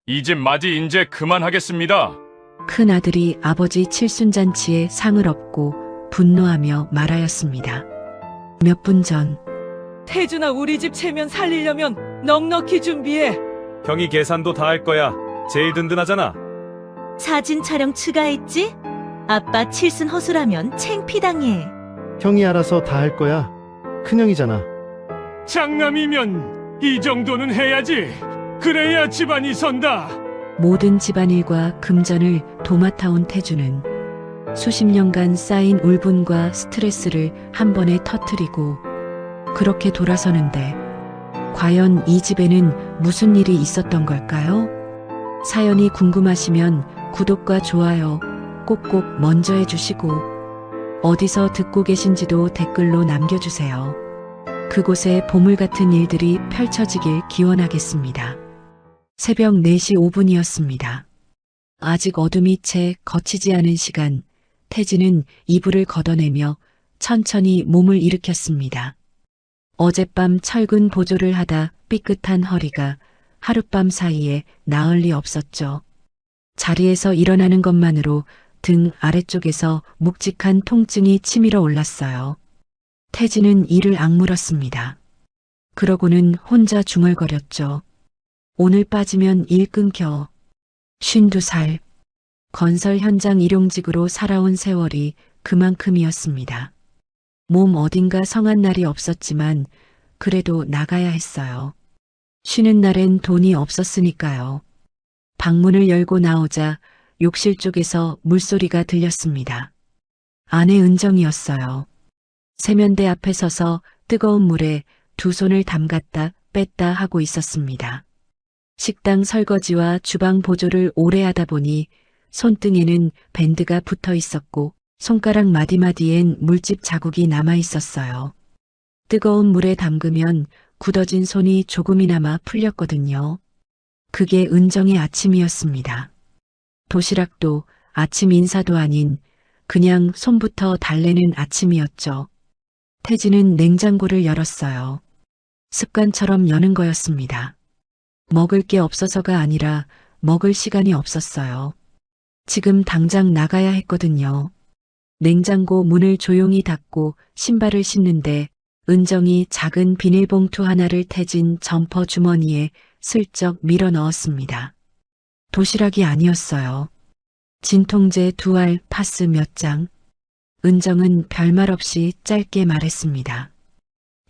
이 집 맞이 인제 그만하겠습니다. 큰아들이 아버지 칠순잔치에 상을 얻고 분노하며 말하였습니다. 몇 분 전 태준아, 우리 집 체면 살리려면 넉넉히 준비해. 형이 계산도 다 할 거야. 제일 든든하잖아. 사진 촬영 추가했지? 아빠 칠순 허술하면 창피당해. 형이 알아서 다 할 거야. 큰형이잖아. 장남이면 이 정도는 해야지. 그래야 집안이 선다. 모든 집안일과 금전을 도맡아온 태주는 수십 년간 쌓인 울분과 스트레스를 한 번에 터뜨리고 그렇게 돌아서는데 과연 이 집에는 무슨 일이 있었던 걸까요? 사연이 궁금하시면 구독과 좋아요 꼭꼭 먼저 해주시고 어디서 듣고 계신지도 댓글로 남겨주세요. 그곳에 보물 같은 일들이 펼쳐지길 기원하겠습니다. 새벽 4시 5분이었습니다. 아직 어둠이 채 거치지 않은 시간, 태진은 이불을 걷어내며 천천히 몸을 일으켰습니다. 어젯밤 철근 보조를 하다 삐끗한 허리가 하룻밤 사이에 나을 리 없었죠. 자리에서 일어나는 것만으로 등 아래쪽에서 묵직한 통증이 치밀어 올랐어요. 태진은 이를 악물었습니다. 그러고는 혼자 중얼거렸죠. 오늘 빠지면 일 끊겨. 52살. 건설 현장 일용직으로 살아온 세월이 그만큼이었습니다. 몸 어딘가 성한 날이 없었지만 그래도 나가야 했어요. 쉬는 날엔 돈이 없었으니까요. 방문을 열고 나오자 욕실 쪽에서 물소리가 들렸습니다. 아내 은정이었어요. 세면대 앞에 서서 뜨거운 물에 두 손을 담갔다 뺐다 하고 있었습니다. 식당 설거지와 주방 보조를 오래 하다 보니 손등에는 밴드가 붙어 있었고 손가락 마디마디엔 물집 자국이 남아 있었어요. 뜨거운 물에 담그면 굳어진 손이 조금이나마 풀렸거든요. 그게 은정의 아침이었습니다. 도시락도 아침 인사도 아닌 그냥 손부터 달래는 아침이었죠. 태진은 냉장고를 열었어요. 습관처럼 여는 거였습니다. 먹을 게 없어서가 아니라 먹을 시간이 없었어요. 지금 당장 나가야 했거든요. 냉장고 문을 조용히 닫고 신발을 신는데 은정이 작은 비닐봉투 하나를 태진 점퍼 주머니에 슬쩍 밀어 넣었습니다. 도시락이 아니었어요. 진통제 2알 파스 몇 장. 은정은 별말 없이 짧게 말했습니다.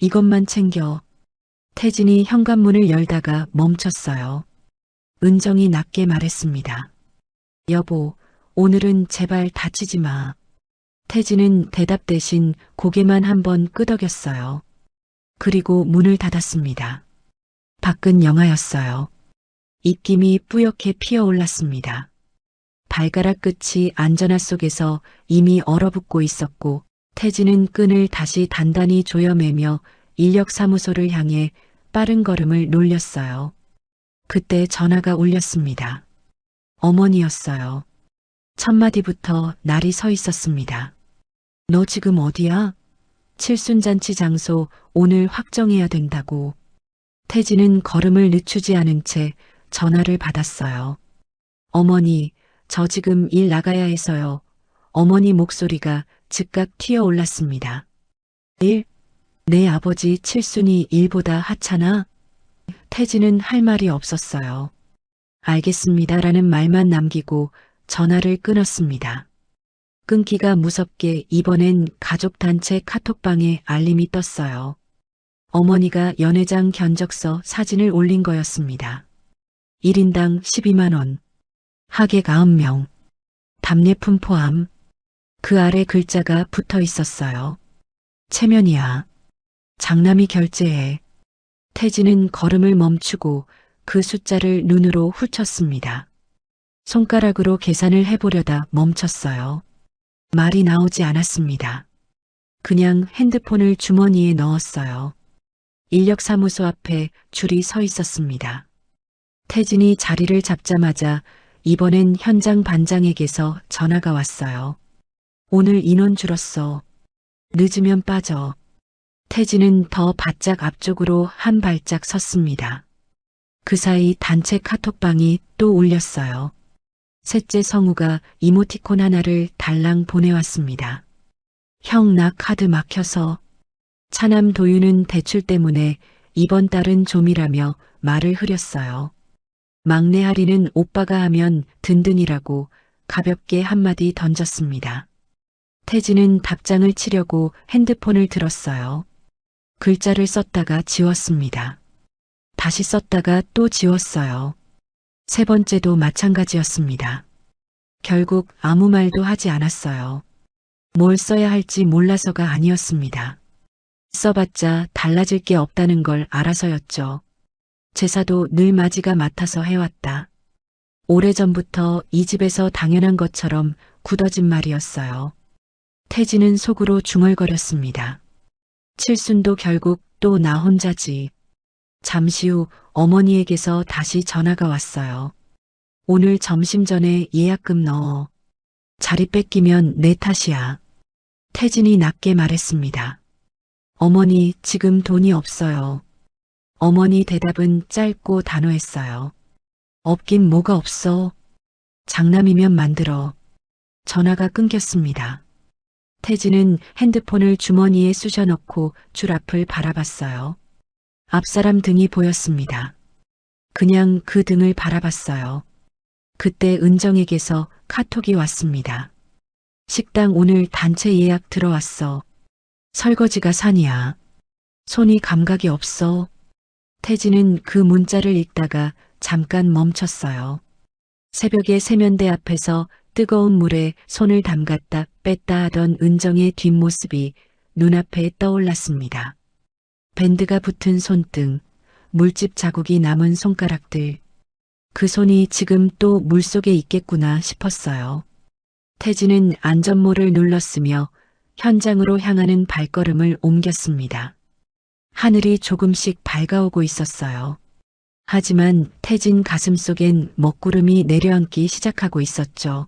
이것만 챙겨. 태진이 현관문을 열다가 멈췄어요. 은정이 낮게 말했습니다. 여보, 오늘은 제발 다치지 마. 태진은 대답 대신 고개만 한번 끄덕였어요. 그리고 문을 닫았습니다. 밖은 영하였어요. 입김이 뿌옇게 피어올랐습니다. 발가락 끝이 안전화 속에서 이미 얼어붙고 있었고 태진은 끈을 다시 단단히 조여매며 인력사무소를 향해 빠른 걸음을 놀렸어요. 그때 전화가 울렸습니다. 어머니였어요. 첫 마디부터 날이 서 있었습니다. 너 지금 어디야? 칠순잔치 장소 오늘 확정해야 된다고. 태진은 걸음을 늦추지 않은 채 전화를 받았어요. 어머니, 저 지금 일 나가야 해서요. 어머니 목소리가 즉각 튀어올랐습니다. 일? 내 아버지 칠순이 일보다 하찮아? 태진은 할 말이 없었어요. 알겠습니다라는 말만 남기고 전화를 끊었습니다. 끊기가 무섭게 이번엔 가족단체 카톡방에 알림이 떴어요. 어머니가 연회장 견적서 사진을 올린 거였습니다. 1인당 12만 원. 하객 9명. 답례품 포함. 그 아래 글자가 붙어 있었어요. 체면이야. 장남이 결제해. 태진은 걸음을 멈추고 그 숫자를 눈으로 훑었습니다. 손가락으로 계산을 해보려다 멈췄어요. 말이 나오지 않았습니다. 그냥 핸드폰을 주머니에 넣었어요. 인력사무소 앞에 줄이 서 있었습니다. 태진이 자리를 잡자마자 이번엔 현장 반장에게서 전화가 왔어요. 오늘 인원 줄었어. 늦으면 빠져. 태진은 더 바짝 앞쪽으로 한 발짝 섰습니다. 그 사이 단체 카톡방이 또 울렸어요. 셋째 성우가 이모티콘 하나를 달랑 보내왔습니다. 형, 나 카드 막혀서. 차남 도윤은 대출 때문에 이번 달은 좀이라며 말을 흐렸어요. 막내 하리는 오빠가 하면 든든이라고 가볍게 한마디 던졌습니다. 태진은 답장을 치려고 핸드폰을 들었어요. 글자를 썼다가 지웠습니다. 다시 썼다가 또 지웠어요. 세 번째도 마찬가지였습니다. 결국 아무 말도 하지 않았어요. 뭘 써야 할지 몰라서가 아니었습니다. 써봤자 달라질 게 없다는 걸 알아서였죠. 제사도 늘 마지가 맡아서 해왔다. 오래전부터 이 집에서 당연한 것처럼 굳어진 말이었어요. 태진은 속으로 중얼거렸습니다. 칠순도 결국 또 나 혼자지. 잠시 후 어머니에게서 다시 전화가 왔어요. 오늘 점심 전에 예약금 넣어. 자리 뺏기면 내 탓이야. 태진이 낮게 말했습니다. 어머니, 지금 돈이 없어요. 어머니 대답은 짧고 단호했어요. 없긴 뭐가 없어. 장남이면 만들어. 전화가 끊겼습니다. 태진은 핸드폰을 주머니에 쑤셔넣고 줄 앞을 바라봤어요. 앞사람 등이 보였습니다. 그냥 그 등을 바라봤어요. 그때 은정에게서 카톡이 왔습니다. 식당 오늘 단체 예약 들어왔어. 설거지가 산이야. 손이 감각이 없어. 태진은 그 문자를 읽다가 잠깐 멈췄어요. 새벽에 세면대 앞에서 뜨거운 물에 손을 담갔다 뺐다 하던 은정의 뒷모습이 눈앞에 떠올랐습니다. 밴드가 붙은 손등, 물집 자국이 남은 손가락들. 그 손이 지금 또 물속에 있겠구나 싶었어요. 태진은 안전모를 눌렀으며 현장으로 향하는 발걸음을 옮겼습니다. 하늘이 조금씩 밝아오고 있었어요. 하지만 태진 가슴속엔 먹구름이 내려앉기 시작하고 있었죠.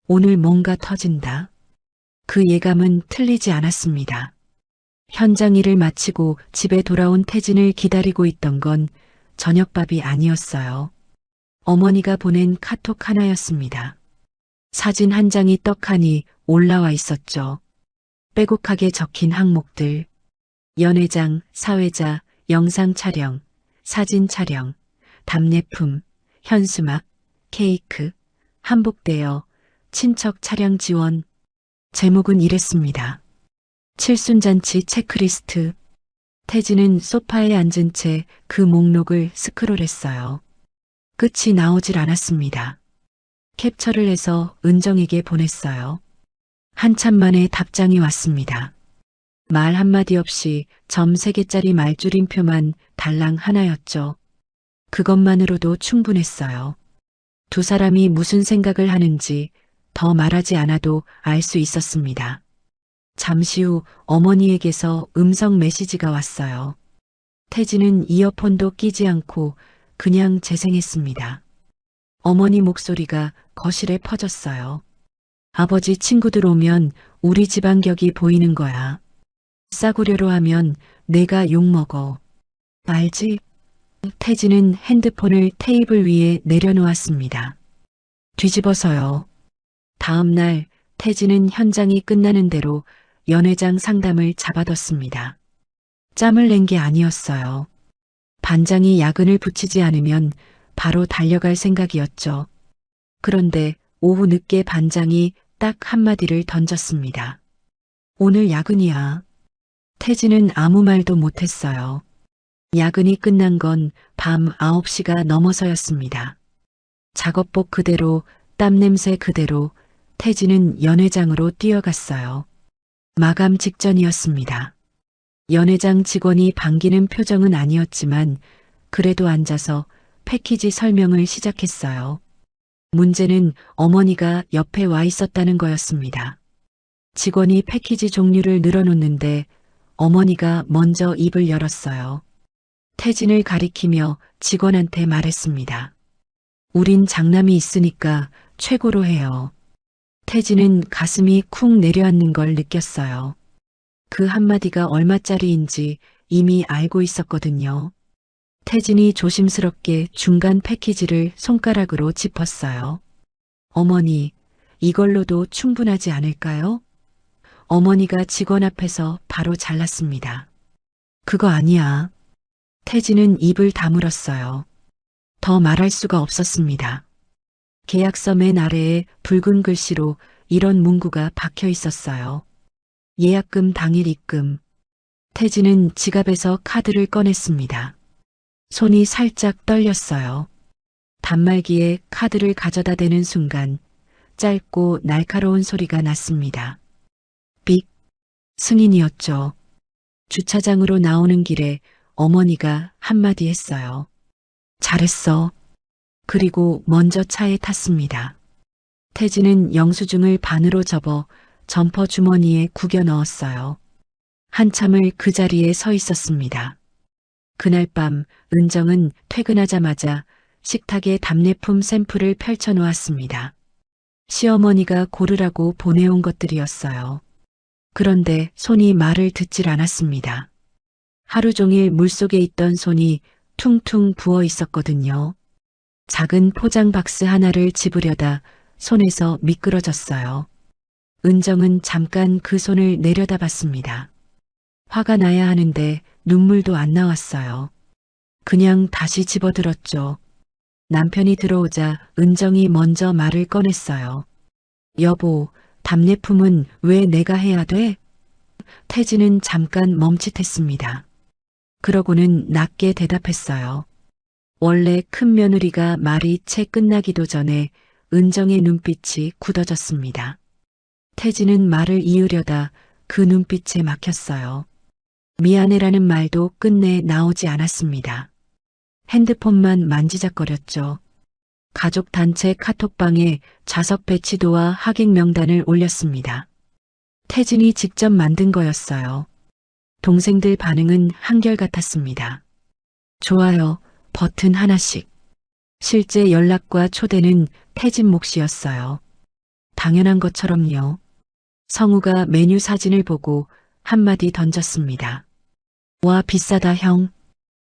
오늘 뭔가 터진다. 그 예감은 틀리지 않았습니다. 현장 일을 마치고 집에 돌아온 태진을 기다리고 있던 건 저녁밥이 아니었어요. 어머니가 보낸 카톡 하나였습니다. 사진 한 장이 떡하니 올라와 있었죠. 빼곡하게 적힌 항목들. 연회장, 사회자, 영상 촬영, 사진 촬영, 답례품, 현수막, 케이크, 한복대여, 친척 차량 지원. 제목은 이랬습니다. 칠순잔치 체크리스트. 태진은 소파에 앉은 채 그 목록을 스크롤했어요. 끝이 나오질 않았습니다. 캡처를 해서 은정에게 보냈어요. 한참 만에 답장이 왔습니다. 말 한마디 없이 점 3개짜리 말줄임표만 달랑 하나였죠. 그것만으로도 충분했어요. 두 사람이 무슨 생각을 하는지 더 말하지 않아도 알 수 있었습니다. 잠시 후 어머니에게서 음성 메시지가 왔어요. 태진은 이어폰도 끼지 않고 그냥 재생했습니다. 어머니 목소리가 거실에 퍼졌어요. 아버지 친구들 오면 우리 집안 격이 보이는 거야. 싸구려로 하면 내가 욕먹어. 알지? 태진은 핸드폰을 테이블 위에 내려놓았습니다. 뒤집어서요. 다음 날 태진은 현장이 끝나는 대로 연회장 상담을 잡아뒀습니다. 짬을 낸 게 아니었어요. 반장이 야근을 붙이지 않으면 바로 달려갈 생각이었죠. 그런데 오후 늦게 반장이 딱 한마디를 던졌습니다. 오늘 야근이야. 태진은 아무 말도 못했어요. 야근이 끝난 건 밤 9시가 넘어서였습니다. 작업복 그대로, 땀냄새 그대로 태진은 연회장으로 뛰어갔어요. 마감 직전이었습니다. 연회장 직원이 반기는 표정은 아니었지만 그래도 앉아서 패키지 설명을 시작했어요. 문제는 어머니가 옆에 와 있었다는 거였습니다. 직원이 패키지 종류를 늘어놓는데 어머니가 먼저 입을 열었어요. 태진을 가리키며 직원한테 말했습니다. 우린 장남이 있으니까 최고로 해요. 태진은 가슴이 쿵 내려앉는 걸 느꼈어요. 그 한마디가 얼마짜리인지 이미 알고 있었거든요. 태진이 조심스럽게 중간 패키지를 손가락으로 짚었어요. 어머니, 이걸로도 충분하지 않을까요? 어머니가 직원 앞에서 바로 잘랐습니다. 그거 아니야. 태진은 입을 다물었어요. 더 말할 수가 없었습니다. 계약서 맨 아래에 붉은 글씨로 이런 문구가 박혀 있었어요. 예약금 당일 입금. 태진은 지갑에서 카드를 꺼냈습니다. 손이 살짝 떨렸어요. 단말기에 카드를 가져다 대는 순간 짧고 날카로운 소리가 났습니다. 삑. 승인이었죠. 주차장으로 나오는 길에 어머니가 한마디 했어요. 잘했어. 그리고 먼저 차에 탔습니다. 태진은 영수증을 반으로 접어 점퍼 주머니에 구겨 넣었어요. 한참을 그 자리에 서 있었습니다. 그날 밤 은정은 퇴근하자마자 식탁에 답례품 샘플을 펼쳐 놓았습니다. 시어머니가 고르라고 보내온 것들이었어요. 그런데 손이 말을 듣질 않았습니다. 하루 종일 물속에 있던 손이 퉁퉁 부어 있었거든요. 작은 포장 박스 하나를 집으려다 손에서 미끄러졌어요. 은정은 잠깐 그 손을 내려다봤습니다. 화가 나야 하는데 눈물도 안 나왔어요. 그냥 다시 집어들었죠. 남편이 들어오자 은정이 먼저 말을 꺼냈어요. 여보, 답례품은 왜 내가 해야 돼? 태진은 잠깐 멈칫했습니다. 그러고는 낮게 대답했어요. 원래 큰 며느리가 말이 채 끝나기도 전에 은정의 눈빛이 굳어졌습니다. 태진은 말을 이으려다 그 눈빛에 막혔어요. 미안해라는 말도 끝내 나오지 않았습니다. 핸드폰만 만지작거렸죠. 가족 단체 카톡방에 좌석 배치도와 하객 명단을 올렸습니다. 태진이 직접 만든 거였어요. 동생들 반응은 한결같았습니다. 좋아요, 버튼 하나씩. 실제 연락과 초대는 태진 몫이었어요. 당연한 것처럼요. 성우가 메뉴 사진을 보고 한마디 던졌습니다. 와, 비싸다 형.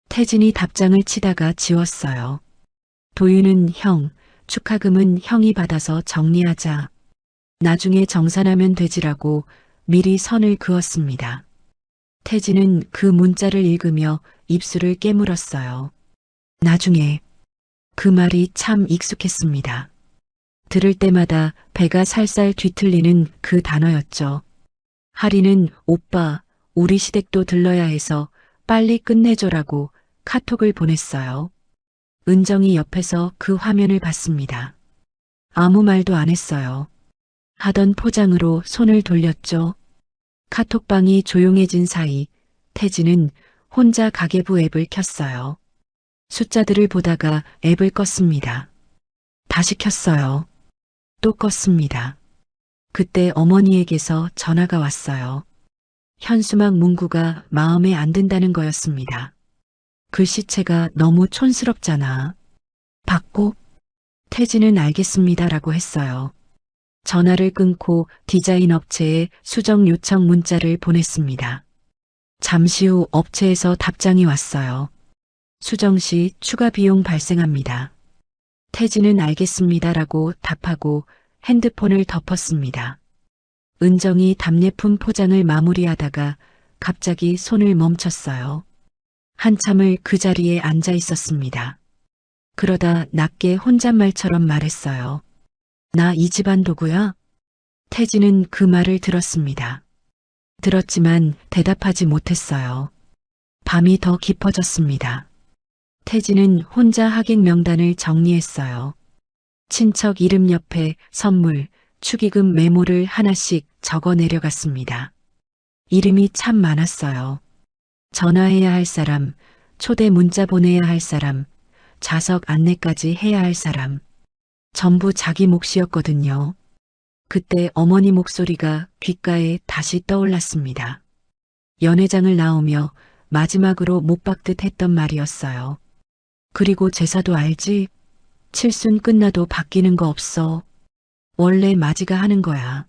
태진이 답장을 치다가 지웠어요. 도윤은 형, 축하금은 형이 받아서 정리하자. 나중에 정산하면 되지라고 미리 선을 그었습니다. 태진은 그 문자를 읽으며 입술을 깨물었어요. 나중에. 그 말이 참 익숙했습니다. 들을 때마다 배가 살살 뒤틀리는 그 단어였죠. 하리는 오빠, 우리 시댁도 들러야 해서 빨리 끝내줘라고 카톡을 보냈어요. 은정이 옆에서 그 화면을 봤습니다. 아무 말도 안 했어요. 하던 포장으로 손을 돌렸죠. 카톡방이 조용해진 사이 태진은 혼자 가계부 앱을 켰어요. 숫자들을 보다가 앱을 껐습니다. 다시 켰어요. 또 껐습니다. 그때 어머니에게서 전화가 왔어요. 현수막 문구가 마음에 안 든다는 거였습니다. 글씨체가 너무 촌스럽잖아. 받고 태진은 알겠습니다라고 했어요. 전화를 끊고 디자인 업체에 수정 요청 문자를 보냈습니다. 잠시 후 업체에서 답장이 왔어요. 수정 시 추가 비용 발생합니다. 태진은 알겠습니다라고 답하고 핸드폰을 덮었습니다. 은정이 답례품 포장을 마무리하다가 갑자기 손을 멈췄어요. 한참을 그 자리에 앉아 있었습니다. 그러다 낮게 혼잣말처럼 말했어요. 나 이 집안 도구야? 태진은 그 말을 들었습니다. 들었지만 대답하지 못했어요. 밤이 더 깊어졌습니다. 태진은 혼자 하객 명단을 정리했어요. 친척 이름 옆에 선물, 축의금 메모를 하나씩 적어 내려갔습니다. 이름이 참 많았어요. 전화해야 할 사람, 초대 문자 보내야 할 사람, 좌석 안내까지 해야 할 사람. 전부 자기 몫이었거든요. 그때 어머니 목소리가 귓가에 다시 떠올랐습니다. 연회장을 나오며 마지막으로 못 박듯 했던 말이었어요. 그리고 제사도 알지? 칠순 끝나도 바뀌는 거 없어. 원래 마지가 하는 거야.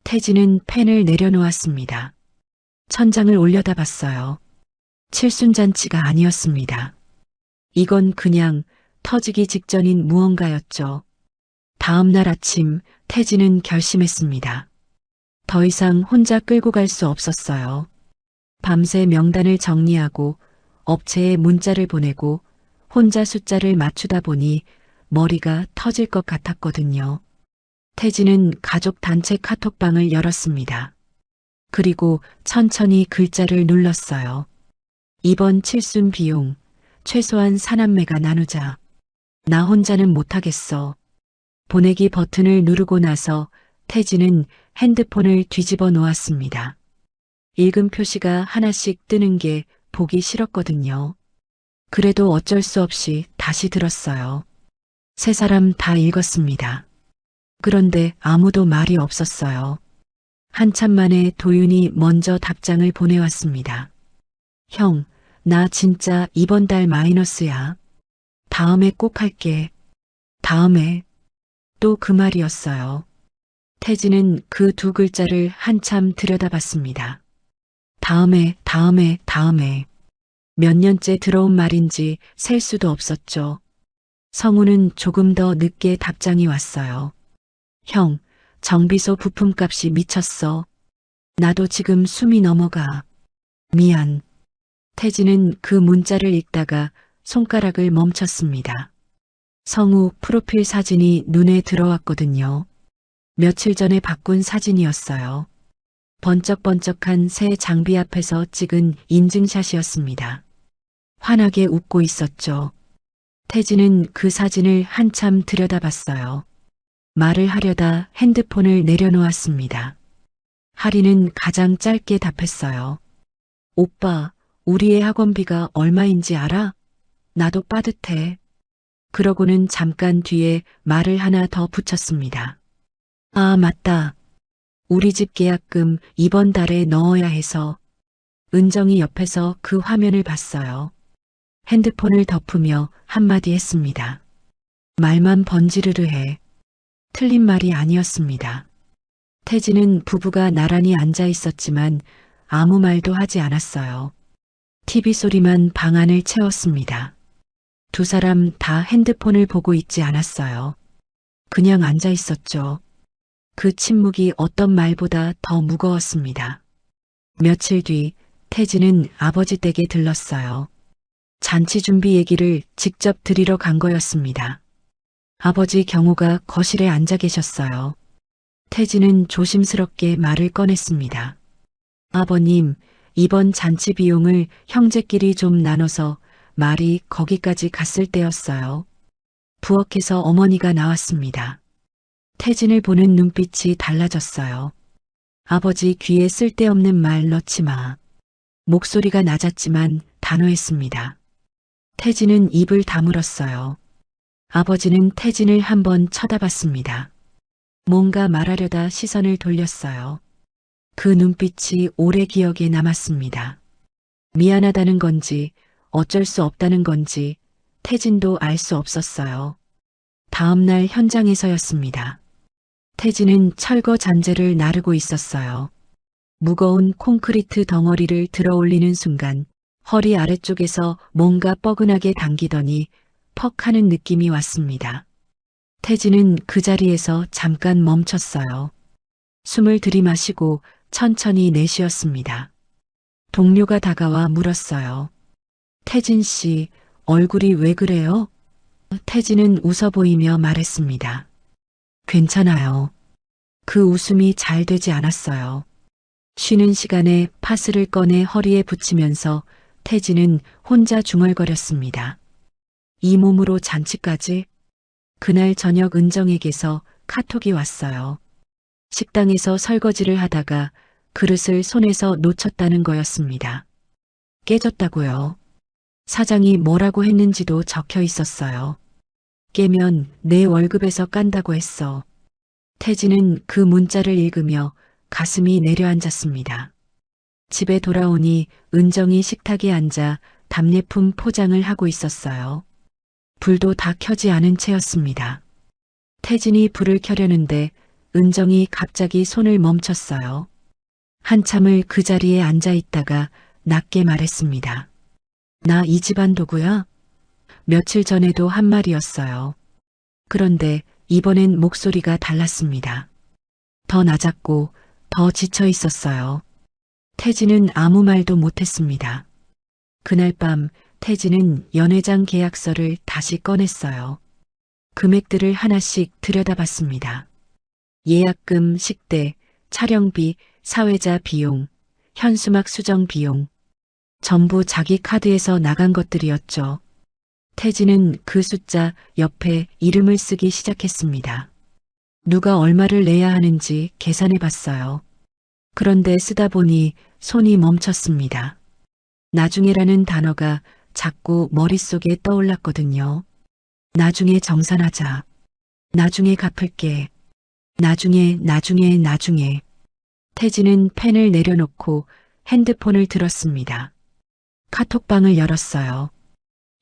태진은 펜을 내려놓았습니다. 천장을 올려다봤어요. 칠순잔치가 아니었습니다. 이건 그냥 터지기 직전인 무언가였죠. 다음 날 아침 태진은 결심했습니다. 더 이상 혼자 끌고 갈 수 없었어요. 밤새 명단을 정리하고 업체에 문자를 보내고 혼자 숫자를 맞추다 보니 머리가 터질 것 같았거든요. 태진은 가족 단체 카톡방을 열었습니다. 그리고 천천히 글자를 눌렀어요. 이번 칠순 비용 최소한 사남매가 나누자. 나 혼자는 못하겠어. 보내기 버튼을 누르고 나서 태진은 핸드폰을 뒤집어 놓았습니다. 읽음 표시가 하나씩 뜨는 게 보기 싫었거든요. 그래도 어쩔 수 없이 다시 들었어요. 세 사람 다 읽었습니다. 그런데 아무도 말이 없었어요. 한참 만에 도윤이 먼저 답장을 보내왔습니다. 형, 나 진짜 이번 달 마이너스야. 다음에 꼭 할게. 다음에. 또 그 말이었어요. 태진은 그 두 글자를 한참 들여다봤습니다. 다음에. 몇 년째 들어온 말인지 셀 수도 없었죠. 성우는 조금 더 늦게 답장이 왔어요. 형, 정비소 부품값이 미쳤어. 나도 지금 숨이 넘어가. 미안. 태진은 그 문자를 읽다가 손가락을 멈췄습니다. 성우 프로필 사진이 눈에 들어왔거든요. 며칠 전에 바꾼 사진이었어요. 번쩍번쩍한 새 장비 앞에서 찍은 인증샷이었습니다. 환하게 웃고 있었죠. 태진은 그 사진을 한참 들여다봤어요. 말을 하려다 핸드폰을 내려놓았습니다. 하리는 가장 짧게 답했어요. 오빠, 우리의 학원비가 얼마인지 알아? 나도 빠듯해. 그러고는 잠깐 뒤에 말을 하나 더 붙였습니다. 아, 맞다. 우리 집 계약금 이번 달에 넣어야 해서. 은정이 옆에서 그 화면을 봤어요. 핸드폰을 덮으며 한마디 했습니다. 말만 번지르르해. 틀린 말이 아니었습니다. 태진은 부부가 나란히 앉아 있었지만 아무 말도 하지 않았어요. TV 소리만 방 안을 채웠습니다. 두 사람 다 핸드폰을 보고 있지 않았어요. 그냥 앉아 있었죠. 그 침묵이 어떤 말보다 더 무거웠습니다. 며칠 뒤 태진은 아버지 댁에 들렀어요. 잔치 준비 얘기를 직접 드리러 간 거였습니다. 아버지 경호가 거실에 앉아 계셨어요. 태진은 조심스럽게 말을 꺼냈습니다. 아버님, 이번 잔치 비용을 형제끼리 좀 나눠서 말이 거기까지 갔을 때였어요. 부엌에서 어머니가 나왔습니다. 태진을 보는 눈빛이 달라졌어요. 아버지 귀에 쓸데없는 말 넣지 마. 목소리가 낮았지만 단호했습니다. 태진은 입을 다물었어요. 아버지는 태진을 한번 쳐다봤습니다. 뭔가 말하려다 시선을 돌렸어요. 그 눈빛이 오래 기억에 남았습니다. 미안하다는 건지 어쩔 수 없다는 건지 태진도 알 수 없었어요. 다음 날 현장에서였습니다. 태진은 철거 잔재를 나르고 있었어요. 무거운 콘크리트 덩어리를 들어 올리는 순간 허리 아래쪽에서 뭔가 뻐근하게 당기더니 퍽 하는 느낌이 왔습니다. 태진은 그 자리에서 잠깐 멈췄어요. 숨을 들이마시고 천천히 내쉬었습니다. 동료가 다가와 물었어요. 태진 씨, 얼굴이 왜 그래요? 태진은 웃어 보이며 말했습니다. 괜찮아요. 그 웃음이 잘 되지 않았어요. 쉬는 시간에 파스를 꺼내 허리에 붙이면서 태진은 혼자 중얼거렸습니다. 이 몸으로 잔치까지? 그날 저녁 은정에게서 카톡이 왔어요. 식당에서 설거지를 하다가 그릇을 손에서 놓쳤다는 거였습니다. 깨졌다고요. 사장이 뭐라고 했는지도 적혀 있었어요. 깨면 내 월급에서 깐다고 했어. 태진은 그 문자를 읽으며 가슴이 내려앉았습니다. 집에 돌아오니 은정이 식탁에 앉아 답례품 포장을 하고 있었어요. 불도 다 켜지 않은 채였습니다. 태진이 불을 켜려는데 은정이 갑자기 손을 멈췄어요. 한참을 그 자리에 앉아 있다가 낮게 말했습니다. 나 이 집안 도구야? 며칠 전에도 한 말이었어요. 그런데 이번엔 목소리가 달랐습니다. 더 낮았고 더 지쳐 있었어요. 태진은 아무 말도 못했습니다. 그날 밤 태진은 연회장 계약서를 다시 꺼냈어요. 금액들을 하나씩 들여다봤습니다. 예약금, 식대, 촬영비, 사회자 비용, 현수막 수정 비용. 전부 자기 카드에서 나간 것들이었죠. 태진은 그 숫자 옆에 이름을 쓰기 시작했습니다. 누가 얼마를 내야 하는지 계산해 봤어요. 그런데 쓰다 보니 손이 멈췄습니다. 나중에라는 단어가 자꾸 머릿속에 떠올랐거든요. 나중에 정산하자. 나중에 갚을게. 나중에. 태진은 펜을 내려놓고 핸드폰을 들었습니다. 카톡방을 열었어요.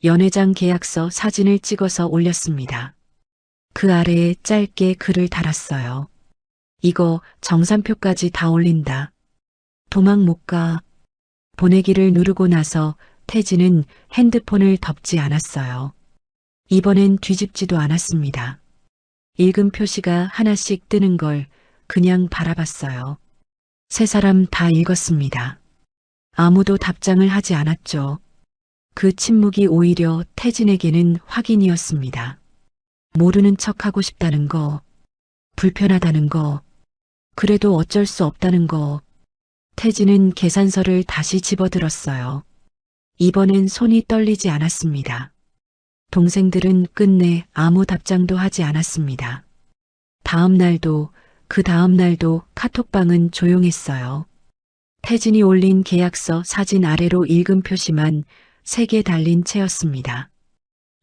연회장 계약서 사진을 찍어서 올렸습니다. 그 아래에 짧게 글을 달았어요. 이거 정산표까지 다 올린다. 도망 못 가. 보내기를 누르고 나서 태진은 핸드폰을 덮지 않았어요. 이번엔 뒤집지도 않았습니다. 읽음 표시가 하나씩 뜨는 걸 그냥 바라봤어요. 세 사람 다 읽었습니다. 아무도 답장을 하지 않았죠. 그 침묵이 오히려 태진에게는 확인이었습니다. 모르는 척하고 싶다는 거, 불편하다는 거, 그래도 어쩔 수 없다는 거. 태진은 계산서를 다시 집어들었어요. 이번엔 손이 떨리지 않았습니다. 동생들은 끝내 아무 답장도 하지 않았습니다. 다음 날도 그 다음 날도 카톡방은 조용했어요. 태진이 올린 계약서 사진 아래로 읽음 표시만 3개 달린 채였습니다.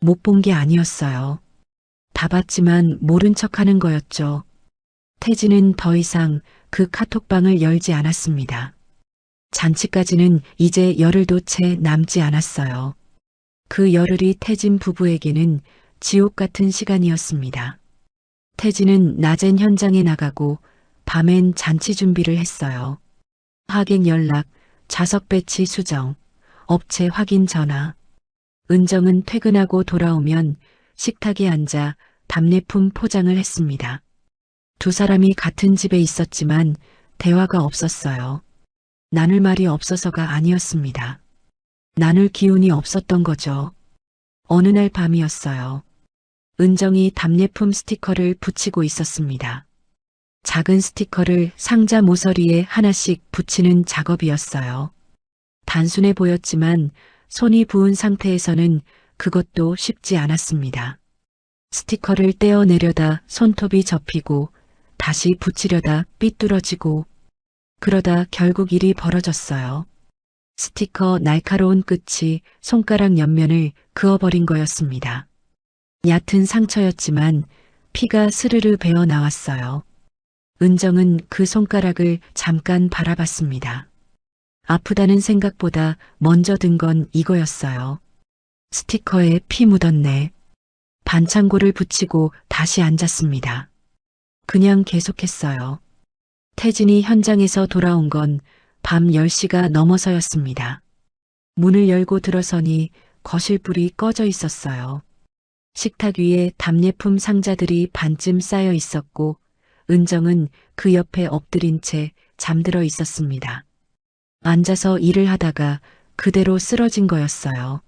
못 본 게 아니었어요. 다 봤지만 모른 척하는 거였죠. 태진은 더 이상 그 카톡방을 열지 않았습니다. 잔치까지는 이제 열흘도 채 남지 않았어요. 그 열흘이 태진 부부에게는 지옥 같은 시간이었습니다. 태진은 낮엔 현장에 나가고 밤엔 잔치 준비를 했어요. 하객 연락, 좌석 배치 수정, 업체 확인 전화. 은정은 퇴근하고 돌아오면 식탁에 앉아 답례품 포장을 했습니다. 두 사람이 같은 집에 있었지만 대화가 없었어요. 나눌 말이 없어서가 아니었습니다. 나눌 기운이 없었던 거죠. 어느 날 밤이었어요. 은정이 답례품 스티커를 붙이고 있었습니다. 작은 스티커를 상자 모서리에 하나씩 붙이는 작업이었어요. 단순해 보였지만 손이 부은 상태에서는 그것도 쉽지 않았습니다. 스티커를 떼어내려다 손톱이 접히고 다시 붙이려다 삐뚤어지고 그러다 결국 일이 벌어졌어요. 스티커 날카로운 끝이 손가락 옆면을 그어버린 거였습니다. 얕은 상처였지만 피가 스르르 배어 나왔어요. 은정은 그 손가락을 잠깐 바라봤습니다. 아프다는 생각보다 먼저 든 건 이거였어요. 스티커에 피 묻었네. 반창고를 붙이고 다시 앉았습니다. 그냥 계속했어요. 태진이 현장에서 돌아온 건 밤 10시가 넘어서였습니다. 문을 열고 들어서니 거실 불이 꺼져 있었어요. 식탁 위에 답례품 상자들이 반쯤 쌓여 있었고 은정은 그 옆에 엎드린 채 잠들어 있었습니다. 앉아서 일을 하다가 그대로 쓰러진 거였어요.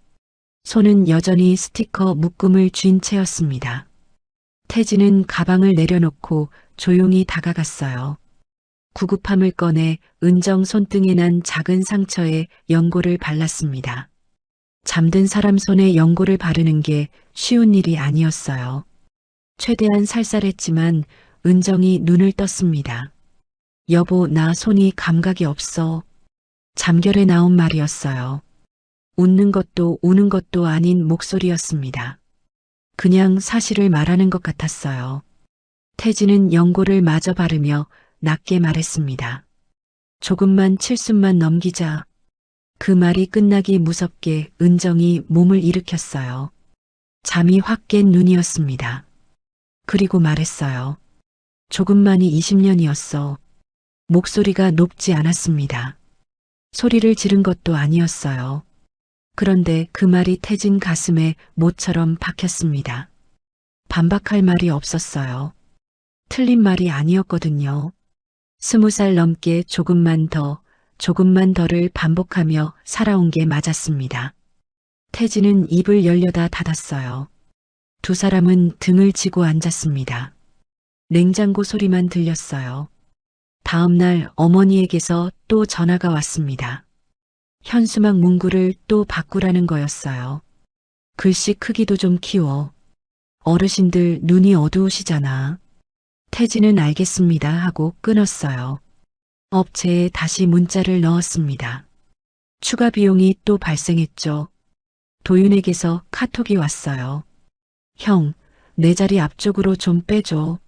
손은 여전히 스티커 묶음을 쥔 채였습니다. 태진은 가방을 내려놓고 조용히 다가갔어요. 구급함을 꺼내 은정 손등에 난 작은 상처에 연고를 발랐습니다. 잠든 사람 손에 연고를 바르는 게 쉬운 일이 아니었어요. 최대한 살살했지만 은정이 눈을 떴습니다. 여보, 나 손이 감각이 없어. 잠결에 나온 말이었어요. 웃는 것도 우는 것도 아닌 목소리였습니다. 그냥 사실을 말하는 것 같았어요. 태진은 연고를 마저 바르며 낮게 말했습니다. 조금만 칠순만 넘기자. 그 말이 끝나기 무섭게 은정이 몸을 일으켰어요. 잠이 확 깬 눈이었습니다. 그리고 말했어요. 조금만이 20년이었어. 목소리가 높지 않았습니다. 소리를 지른 것도 아니었어요. 그런데 그 말이 태진 가슴에 못처럼 박혔습니다. 반박할 말이 없었어요. 틀린 말이 아니었거든요. 20살 넘게 조금만 더를 반복하며 살아온 게 맞았습니다. 태진은 입을 열려다 닫았어요. 두 사람은 등을 지고 앉았습니다. 냉장고 소리만 들렸어요. 다음 날 어머니에게서 또 전화가 왔습니다. 현수막 문구를 또 바꾸라는 거였어요. 글씨 크기도 좀 키워. 어르신들 눈이 어두우시잖아. 태진은 알겠습니다 하고 끊었어요. 업체에 다시 문자를 넣었습니다. 추가 비용이 또 발생했죠. 도윤에게서 카톡이 왔어요. 형, 내 자리 앞쪽으로 좀 빼줘.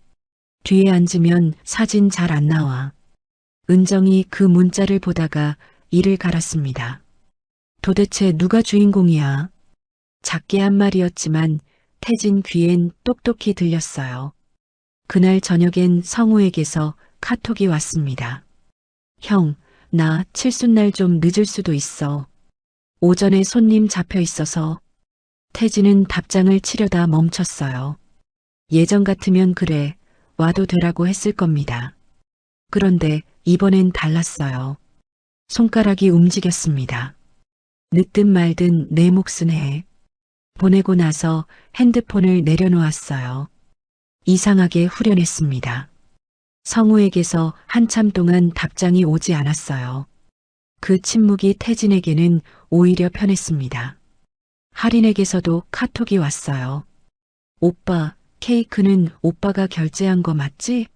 뒤에 앉으면 사진 잘 안 나와. 은정이 그 문자를 보다가 이를 갈았습니다. 도대체 누가 주인공이야? 작게 한 말이었지만 태진 귀엔 똑똑히 들렸어요. 그날 저녁엔 성우에게서 카톡이 왔습니다. 형, 나 칠순날 좀 늦을 수도 있어. 오전에 손님 잡혀 있어서. 태진은 답장을 치려다 멈췄어요. 예전 같으면 그래, 와도 되라고 했을 겁니다. 그런데 이번엔 달랐어요. 손가락이 움직였습니다. 늦든 말든 내 몫은 해. 보내고 나서 핸드폰을 내려놓았어요. 이상하게 후련했습니다. 성우에게서 한참 동안 답장이 오지 않았어요. 그 침묵이 태진에게는 오히려 편했습니다. 할인에게서도 카톡이 왔어요. 오빠, 케이크는 오빠가 결제한 거 맞지?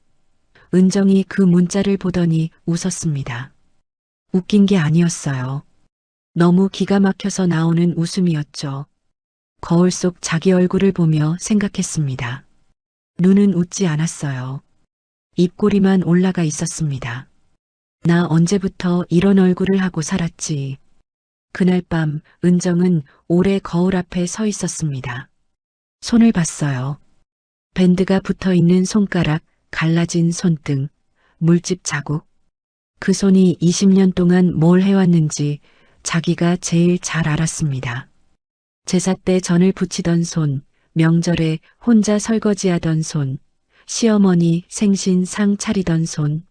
은정이 그 문자를 보더니 웃었습니다. 웃긴 게 아니었어요. 너무 기가 막혀서 나오는 웃음이었죠. 거울 속 자기 얼굴을 보며 생각했습니다. 눈은 웃지 않았어요. 입꼬리만 올라가 있었습니다. 나 언제부터 이런 얼굴을 하고 살았지. 그날 밤 은정은 오래 거울 앞에 서 있었습니다. 손을 봤어요. 밴드가 붙어 있는 손가락, 갈라진 손등, 물집 자국. 그 손이 20년 동안 뭘 해왔는지 자기가 제일 잘 알았습니다. 제사 때 전을 부치던 손, 명절에 혼자 설거지하던 손, 시어머니 생신 상 차리던 손,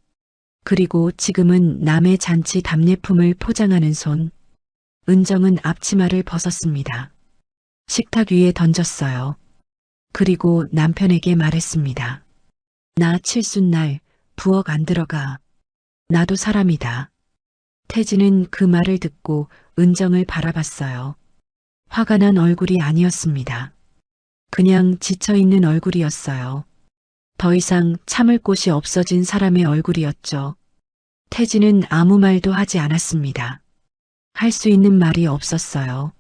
그리고 지금은 남의 잔치 답례품을 포장하는 손. 은정은 앞치마를 벗었습니다. 식탁 위에 던졌어요. 그리고 남편에게 말했습니다. 나 칠순날 부엌 안 들어가. 나도 사람이다. 태진은 그 말을 듣고 은정을 바라봤어요. 화가 난 얼굴이 아니었습니다. 그냥 지쳐있는 얼굴이었어요. 더 이상 참을 곳이 없어진 사람의 얼굴이었죠. 태진은 아무 말도 하지 않았습니다. 할 수 있는 말이 없었어요.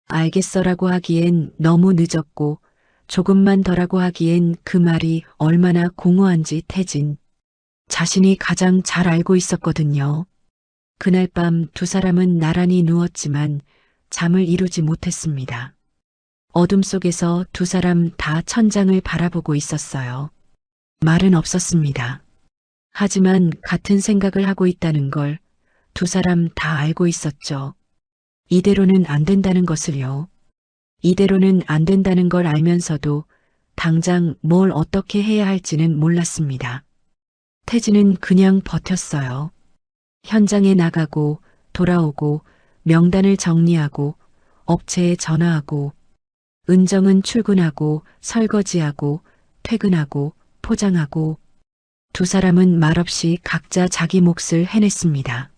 알겠어라고 하기엔 너무 늦었고 조금만 더라고 하기엔 그 말이 얼마나 공허한지 태진. 자신이 가장 잘 알고 있었거든요. 그날 밤 두 사람은 나란히 누웠지만 잠을 이루지 못했습니다. 어둠 속에서 두 사람 다 천장을 바라보고 있었어요. 말은 없었습니다. 하지만 같은 생각을 하고 있다는 걸 두 사람 다 알고 있었죠. 이대로는 안 된다는 것을요. 이대로는 안 된다는 걸 알면서도 당장 뭘 어떻게 해야 할지는 몰랐습니다. 태진은 그냥 버텼어요. 현장에 나가고 돌아오고 명단을 정리하고 업체에 전화하고 은정은 출근하고 설거지하고 퇴근하고 포장하고 두 사람은 말없이 각자 자기 몫을 해냈습니다.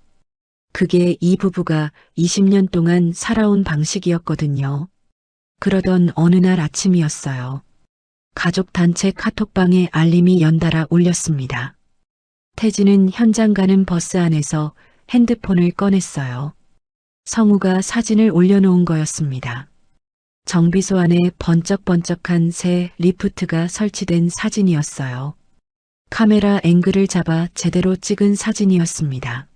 그게 이 부부가 20년 동안 살아온 방식이었거든요. 그러던 어느 날 아침이었어요. 가족 단체 카톡방에 알림이 연달아 울렸습니다. 태진은 현장 가는 버스 안에서 핸드폰을 꺼냈어요. 성우가 사진을 올려놓은 거였습니다. 정비소 안에 번쩍번쩍한 새 리프트가 설치된 사진이었어요. 카메라 앵글을 잡아 제대로 찍은 사진이었습니다.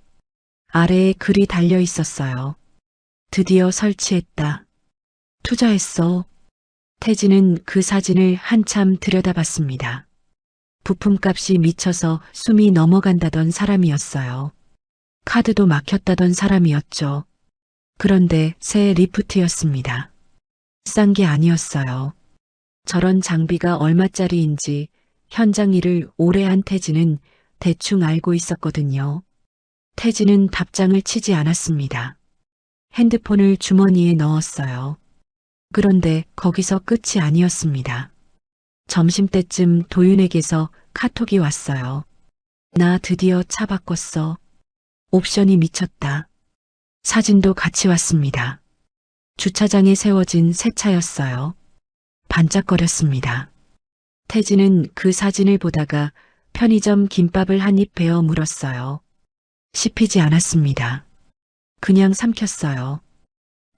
아래에 글이 달려 있었어요. 드디어 설치했다. 투자했어. 태진은 그 사진을 한참 들여다봤습니다. 부품값이 미쳐서 숨이 넘어간다던 사람이었어요. 카드도 막혔다던 사람이었죠. 그런데 새 리프트였습니다. 싼 게 아니었어요. 저런 장비가 얼마짜리인지 현장 일을 오래 한 태진은 대충 알고 있었거든요. 태진은 답장을 치지 않았습니다. 핸드폰을 주머니에 넣었어요. 그런데 거기서 끝이 아니었습니다. 점심때쯤 도윤에게서 카톡이 왔어요. 나 드디어 차 바꿨어. 옵션이 미쳤다. 사진도 같이 왔습니다. 주차장에 세워진 새 차였어요. 반짝거렸습니다. 태진은 그 사진을 보다가 편의점 김밥을 한 입 베어 물었어요. 씹히지 않았습니다. 그냥 삼켰어요.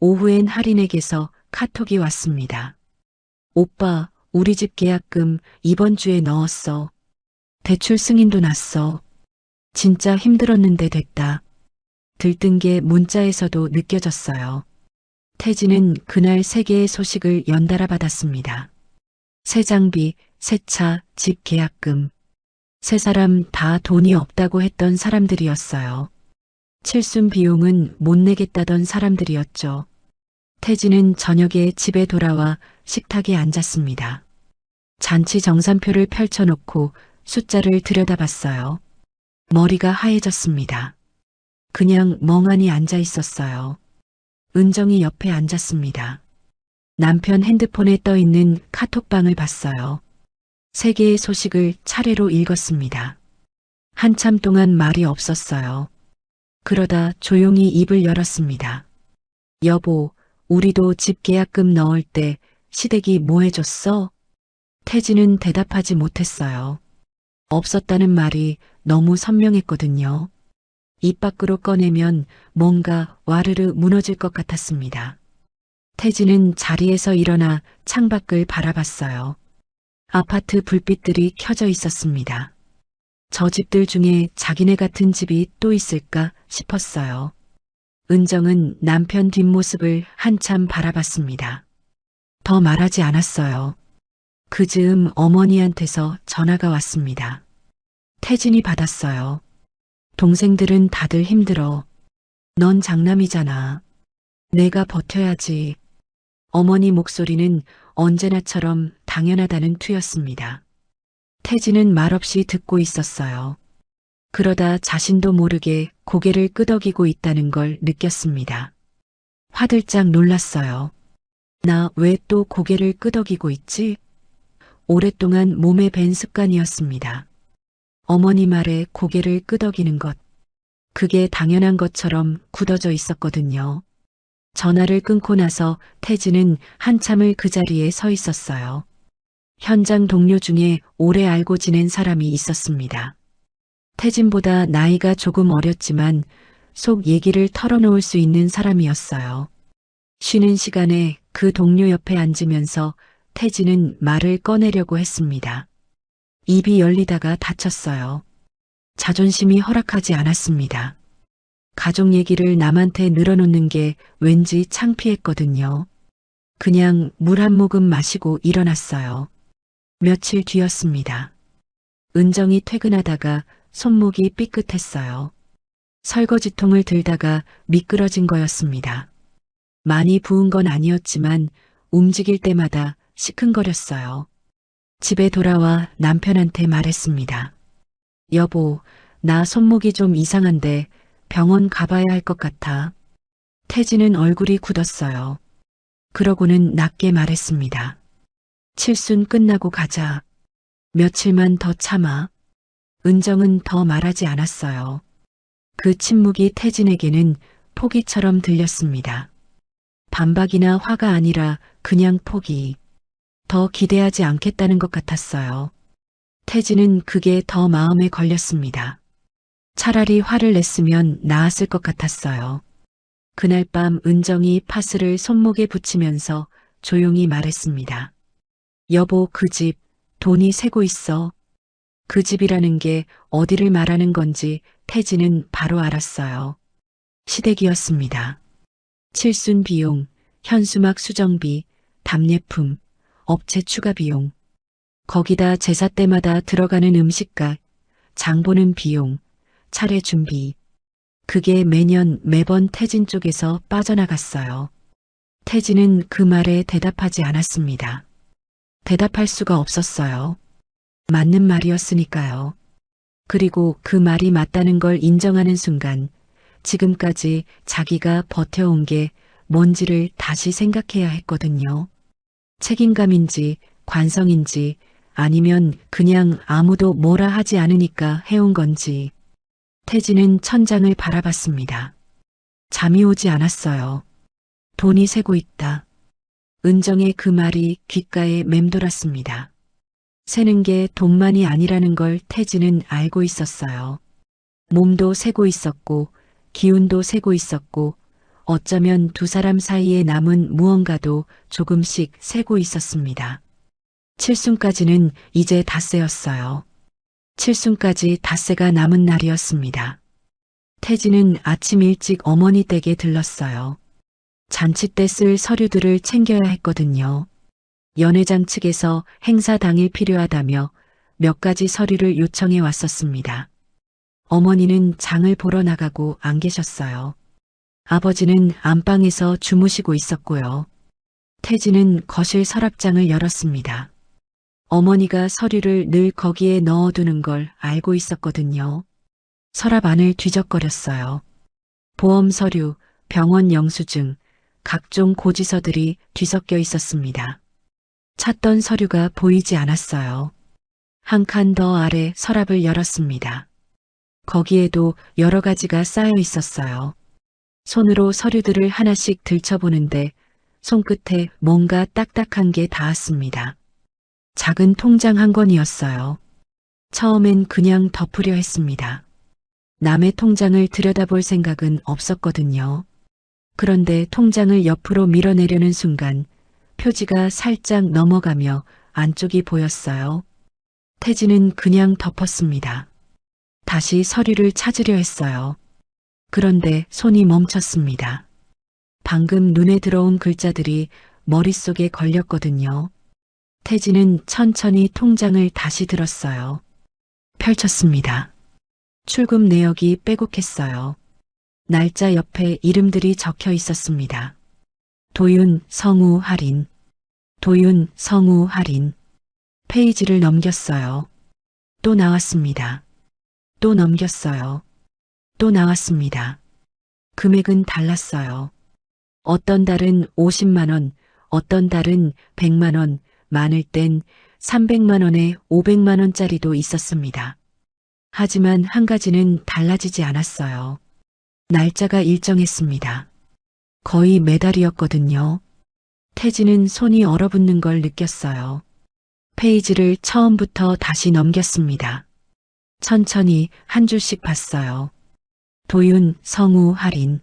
오후엔 할인에게서 카톡이 왔습니다. 오빠, 우리 집 계약금 이번 주에 넣었어. 대출 승인도 났어. 진짜 힘들었는데 됐다. 들뜬 게 문자에서도 느껴졌어요. 태진은 그날 세 개의 소식을 연달아 받았습니다. 새 장비, 새 차, 집 계약금. 세 사람 다 돈이 없다고 했던 사람들이었어요. 칠순 비용은 못 내겠다던 사람들이었죠. 태진은 저녁에 집에 돌아와 식탁에 앉았습니다. 잔치 정산표를 펼쳐놓고 숫자를 들여다봤어요. 머리가 하얘졌습니다. 그냥 멍하니 앉아 있었어요. 은정이 옆에 앉았습니다. 남편 핸드폰에 떠있는 카톡방을 봤어요. 세 개의 소식을 차례로 읽었습니다. 한참 동안 말이 없었어요. 그러다 조용히 입을 열었습니다. 여보, 우리도 집 계약금 넣을 때 시댁이 뭐 해줬어? 태진은 대답하지 못했어요. 없었다는 말이 너무 선명했거든요. 입 밖으로 꺼내면 뭔가 와르르 무너질 것 같았습니다. 태진은 자리에서 일어나 창밖을 바라봤어요. 아파트 불빛들이 켜져 있었습니다. 저 집들 중에 자기네 같은 집이 또 있을까 싶었어요. 은정은 남편 뒷모습을 한참 바라봤습니다. 더 말하지 않았어요. 그 즈음 어머니한테서 전화가 왔습니다. 태진이 받았어요. 동생들은 다들 힘들어. 넌 장남이잖아. 내가 버텨야지. 어머니 목소리는 언제나처럼 당연하다는 투였습니다. 태진은 말없이 듣고 있었어요. 그러다 자신도 모르게 고개를 끄덕이고 있다는 걸 느꼈습니다. 화들짝 놀랐어요. 나 왜 또 고개를 끄덕이고 있지? 오랫동안 몸에 밴 습관이었습니다. 어머니 말에 고개를 끄덕이는 것. 그게 당연한 것처럼 굳어져 있었거든요. 전화를 끊고 나서 태진은 한참을 그 자리에 서 있었어요. 현장 동료 중에 오래 알고 지낸 사람이 있었습니다. 태진보다 나이가 조금 어렸지만 속 얘기를 털어놓을 수 있는 사람이었어요. 쉬는 시간에 그 동료 옆에 앉으면서 태진은 말을 꺼내려고 했습니다. 입이 열리다가 닫혔어요. 자존심이 허락하지 않았습니다. 가족 얘기를 남한테 늘어놓는 게 왠지 창피했거든요. 그냥 물 한 모금 마시고 일어났어요. 며칠 뒤였습니다. 은정이 퇴근하다가 손목이 삐끗했어요. 설거지통을 들다가 미끄러진 거였습니다. 많이 부은 건 아니었지만 움직일 때마다 시큰거렸어요. 집에 돌아와 남편한테 말했습니다. 여보, 나 손목이 좀 이상한데 병원 가봐야 할 것 같아. 태진은 얼굴이 굳었어요. 그러고는 낮게 말했습니다. 칠순 끝나고 가자. 며칠만 더 참아. 은정은 더 말하지 않았어요. 그 침묵이 태진에게는 포기처럼 들렸습니다. 반박이나 화가 아니라 그냥 포기. 더 기대하지 않겠다는 것 같았어요. 태진은 그게 더 마음에 걸렸습니다. 차라리 화를 냈으면 나았을 것 같았어요. 그날 밤 은정이 파스를 손목에 붙이면서 조용히 말했습니다. 여보, 그 집 돈이 새고 있어. 그 집이라는 게 어디를 말하는 건지 태진은 바로 알았어요. 시댁이었습니다. 칠순 비용, 현수막 수정비, 답례품, 업체 추가 비용. 거기다 제사 때마다 들어가는 음식값, 장 보는 비용, 차례 준비. 그게 매번 태진 쪽에서 빠져나갔어요. 태진은 그 말에 대답하지 않았습니다. 대답할 수가 없었어요. 맞는 말이었으니까요. 그리고 그 말이 맞다는 걸 인정하는 순간 지금까지 자기가 버텨온 게 뭔지를 다시 생각해야 했거든요. 책임감인지 관성인지 아니면 그냥 아무도 뭐라 하지 않으니까 해온 건지. 태진은 천장을 바라봤습니다. 잠이 오지 않았어요. 돈이 새고 있다. 은정의 그 말이 귓가에 맴돌았습니다. 새는 게 돈만이 아니라는 걸 태진은 알고 있었어요. 몸도 새고 있었고 기운도 새고 있었고 어쩌면 두 사람 사이에 남은 무언가도 조금씩 새고 있었습니다. 칠순까지는 이제 닷새였어요. 칠순까지 닷새가 남은 날이었습니다. 태진은 아침 일찍 어머니 댁에 들렀어요. 잔치 때 쓸 서류들을 챙겨야 했거든요. 연회장 측에서 행사 당일 필요하다며 몇 가지 서류를 요청해 왔었습니다. 어머니는 장을 보러 나가고 안 계셨어요. 아버지는 안방에서 주무시고 있었고요. 태진은 거실 서랍장을 열었습니다. 어머니가 서류를 늘 거기에 넣어두는 걸 알고 있었거든요. 서랍 안을 뒤적거렸어요. 보험 서류, 병원 영수증, 각종 고지서들이 뒤섞여 있었습니다. 찾던 서류가 보이지 않았어요. 한 칸 더 아래 서랍을 열었습니다. 거기에도 여러 가지가 쌓여 있었어요. 손으로 서류들을 하나씩 들춰보는데 손끝에 뭔가 딱딱한 게 닿았습니다. 작은 통장 한 권이었어요. 처음엔 그냥 덮으려 했습니다. 남의 통장을 들여다볼 생각은 없었거든요. 그런데 통장을 옆으로 밀어내려는 순간 표지가 살짝 넘어가며 안쪽이 보였어요. 태진은 그냥 덮었습니다. 다시 서류를 찾으려 했어요. 그런데 손이 멈췄습니다. 방금 눈에 들어온 글자들이 머릿속에 걸렸거든요. 태진은 천천히 통장을 다시 들었어요. 펼쳤습니다. 출금 내역이 빼곡했어요. 날짜 옆에 이름들이 적혀 있었습니다. 도윤, 성우, 할인. 도윤, 성우, 할인. 페이지를 넘겼어요. 또 나왔습니다. 또 넘겼어요. 또 나왔습니다. 금액은 달랐어요. 어떤 달은 50만 원, 어떤 달은 100만 원, 많을 땐 300만 원에 500만 원짜리도 있었습니다. 하지만 한 가지는 달라지지 않았어요. 날짜가 일정했습니다. 거의 매달이었거든요. 태진은 손이 얼어붙는 걸 느꼈어요. 페이지를 처음부터 다시 넘겼습니다. 천천히 한 줄씩 봤어요. 도윤, 성우, 할인.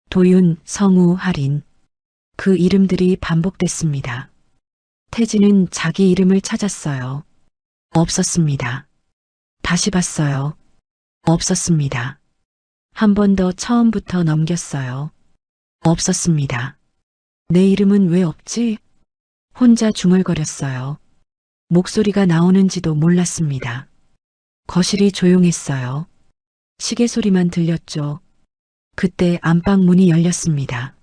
도윤, 성우, 할인. 그 이름들이 반복됐습니다. 태진은 자기 이름을 찾았어요. 없었습니다. 다시 봤어요. 없었습니다. 한 번 더 처음부터 넘겼어요. 없었습니다. 내 이름은 왜 없지? 혼자 중얼거렸어요. 목소리가 나오는지도 몰랐습니다. 거실이 조용했어요. 시계 소리만 들렸죠. 그때 안방 문이 열렸습니다.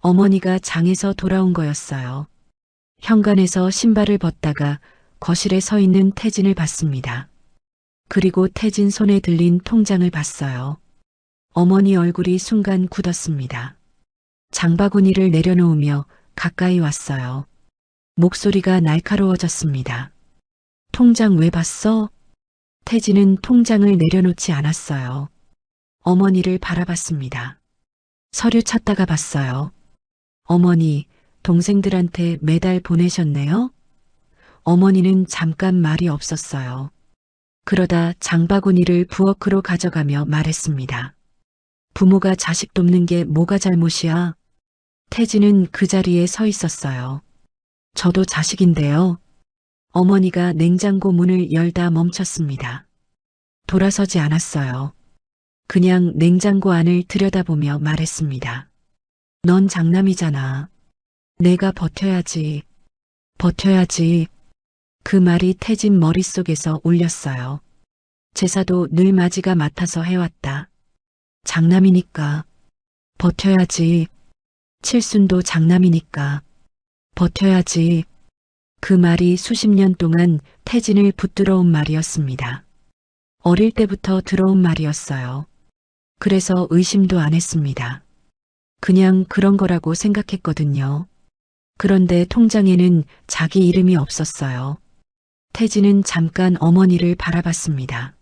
어머니가 장에서 돌아온 거였어요. 현관에서 신발을 벗다가 거실에 서 있는 태진을 봤습니다. 그리고 태진 손에 들린 통장을 봤어요. 어머니 얼굴이 순간 굳었습니다. 장바구니를 내려놓으며 가까이 왔어요. 목소리가 날카로워졌습니다. 통장 왜 봤어? 태진은 통장을 내려놓지 않았어요. 어머니를 바라봤습니다. 서류 찾다가 봤어요. 어머니, 동생들한테 매달 보내셨네요? 어머니는 잠깐 말이 없었어요. 그러다 장바구니를 부엌으로 가져가며 말했습니다. 부모가 자식 돕는 게 뭐가 잘못이야? 태진은 그 자리에 서 있었어요. 저도 자식인데요. 어머니가 냉장고 문을 열다 멈췄습니다. 돌아서지 않았어요. 그냥 냉장고 안을 들여다보며 말했습니다. 넌 장남이잖아. 내가 버텨야지. 버텨야지. 그 말이 태진 머릿속에서 울렸어요. 제사도 늘 마지가 맡아서 해왔다. 장남이니까 버텨야지. 칠순도 장남이니까 버텨야지. 그 말이 수십 년 동안 태진을 붙들어온 말이었습니다. 어릴 때부터 들어온 말이었어요. 그래서 의심도 안 했습니다. 그냥 그런 거라고 생각했거든요. 그런데 통장에는 자기 이름이 없었어요. 태진은 잠깐 어머니를 바라봤습니다.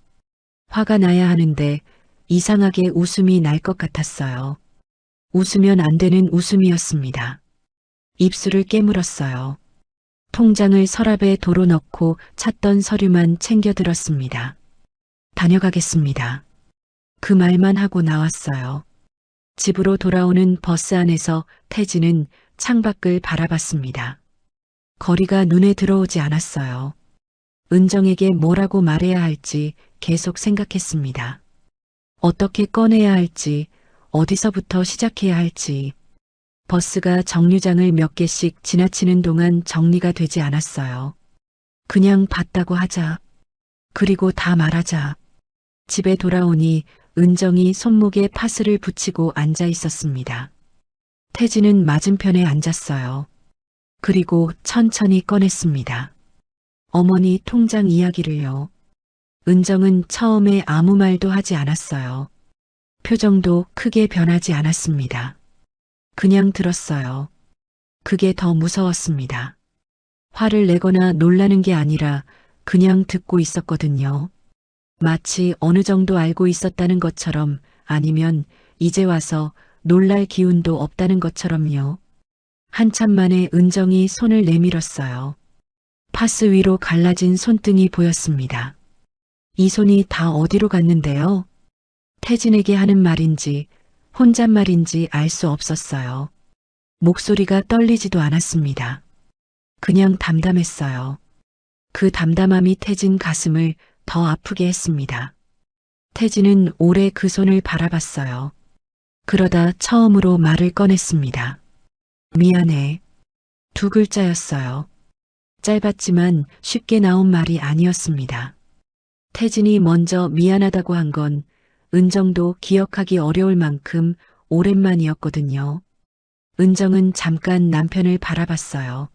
화가 나야 하는데 이상하게 웃음이 날 것 같았어요. 웃으면 안 되는 웃음이었습니다. 입술을 깨물었어요. 통장을 서랍에 도로 넣고 찾던 서류만 챙겨 들었습니다. 다녀가겠습니다. 그 말만 하고 나왔어요. 집으로 돌아오는 버스 안에서 태진은 창밖을 바라봤습니다. 거리가 눈에 들어오지 않았어요. 은정에게 뭐라고 말해야 할지 계속 생각했습니다. 어떻게 꺼내야 할지, 어디서부터 시작해야 할지. 버스가 정류장을 몇 개씩 지나치는 동안 정리가 되지 않았어요. 그냥 봤다고 하자. 그리고 다 말하자. 집에 돌아오니 은정이 손목에 파스를 붙이고 앉아 있었습니다. 태진은 맞은편에 앉았어요. 그리고 천천히 꺼냈습니다. 어머니 통장 이야기를요. 은정은 처음에 아무 말도 하지 않았어요. 표정도 크게 변하지 않았습니다. 그냥 들었어요. 그게 더 무서웠습니다. 화를 내거나 놀라는 게 아니라 그냥 듣고 있었거든요. 마치 어느 정도 알고 있었다는 것처럼, 아니면 이제 와서 놀랄 기운도 없다는 것처럼요. 한참 만에 은정이 손을 내밀었어요. 파스 위로 갈라진 손등이 보였습니다. 이 손이 다 어디로 갔는데요? 태진에게 하는 말인지 혼잣말인지 알 수 없었어요. 목소리가 떨리지도 않았습니다. 그냥 담담했어요. 그 담담함이 태진 가슴을 더 아프게 했습니다. 태진은 오래 그 손을 바라봤어요. 그러다 처음으로 말을 꺼냈습니다. 미안해. 두 글자였어요. 짧았지만 쉽게 나온 말이 아니었습니다. 태진이 먼저 미안하다고 한 건 은정도 기억하기 어려울 만큼 오랜만이었거든요. 은정은 잠깐 남편을 바라봤어요.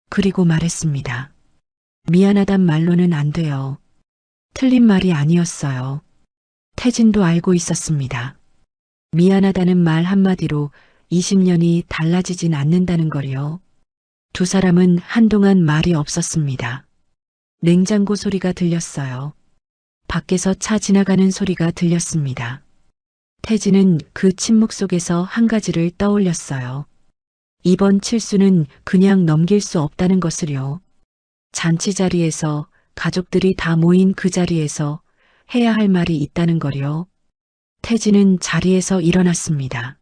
그리고 말했습니다. 미안하단 말로는 안 돼요. 틀린 말이 아니었어요. 태진도 알고 있었습니다. 미안하다는 말 한마디로 20년이 달라지진 않는다는 걸요. 두 사람은 한동안 말이 없었습니다. 냉장고 소리가 들렸어요. 밖에서 차 지나가는 소리가 들렸습니다. 태진은 그 침묵 속에서 한 가지를 떠올렸어요. 이번 칠수는 그냥 넘길 수 없다는 것을요. 잔치 자리에서, 가족들이 다 모인 그 자리에서 해야 할 말이 있다는 걸요. 태진은 자리에서 일어났습니다.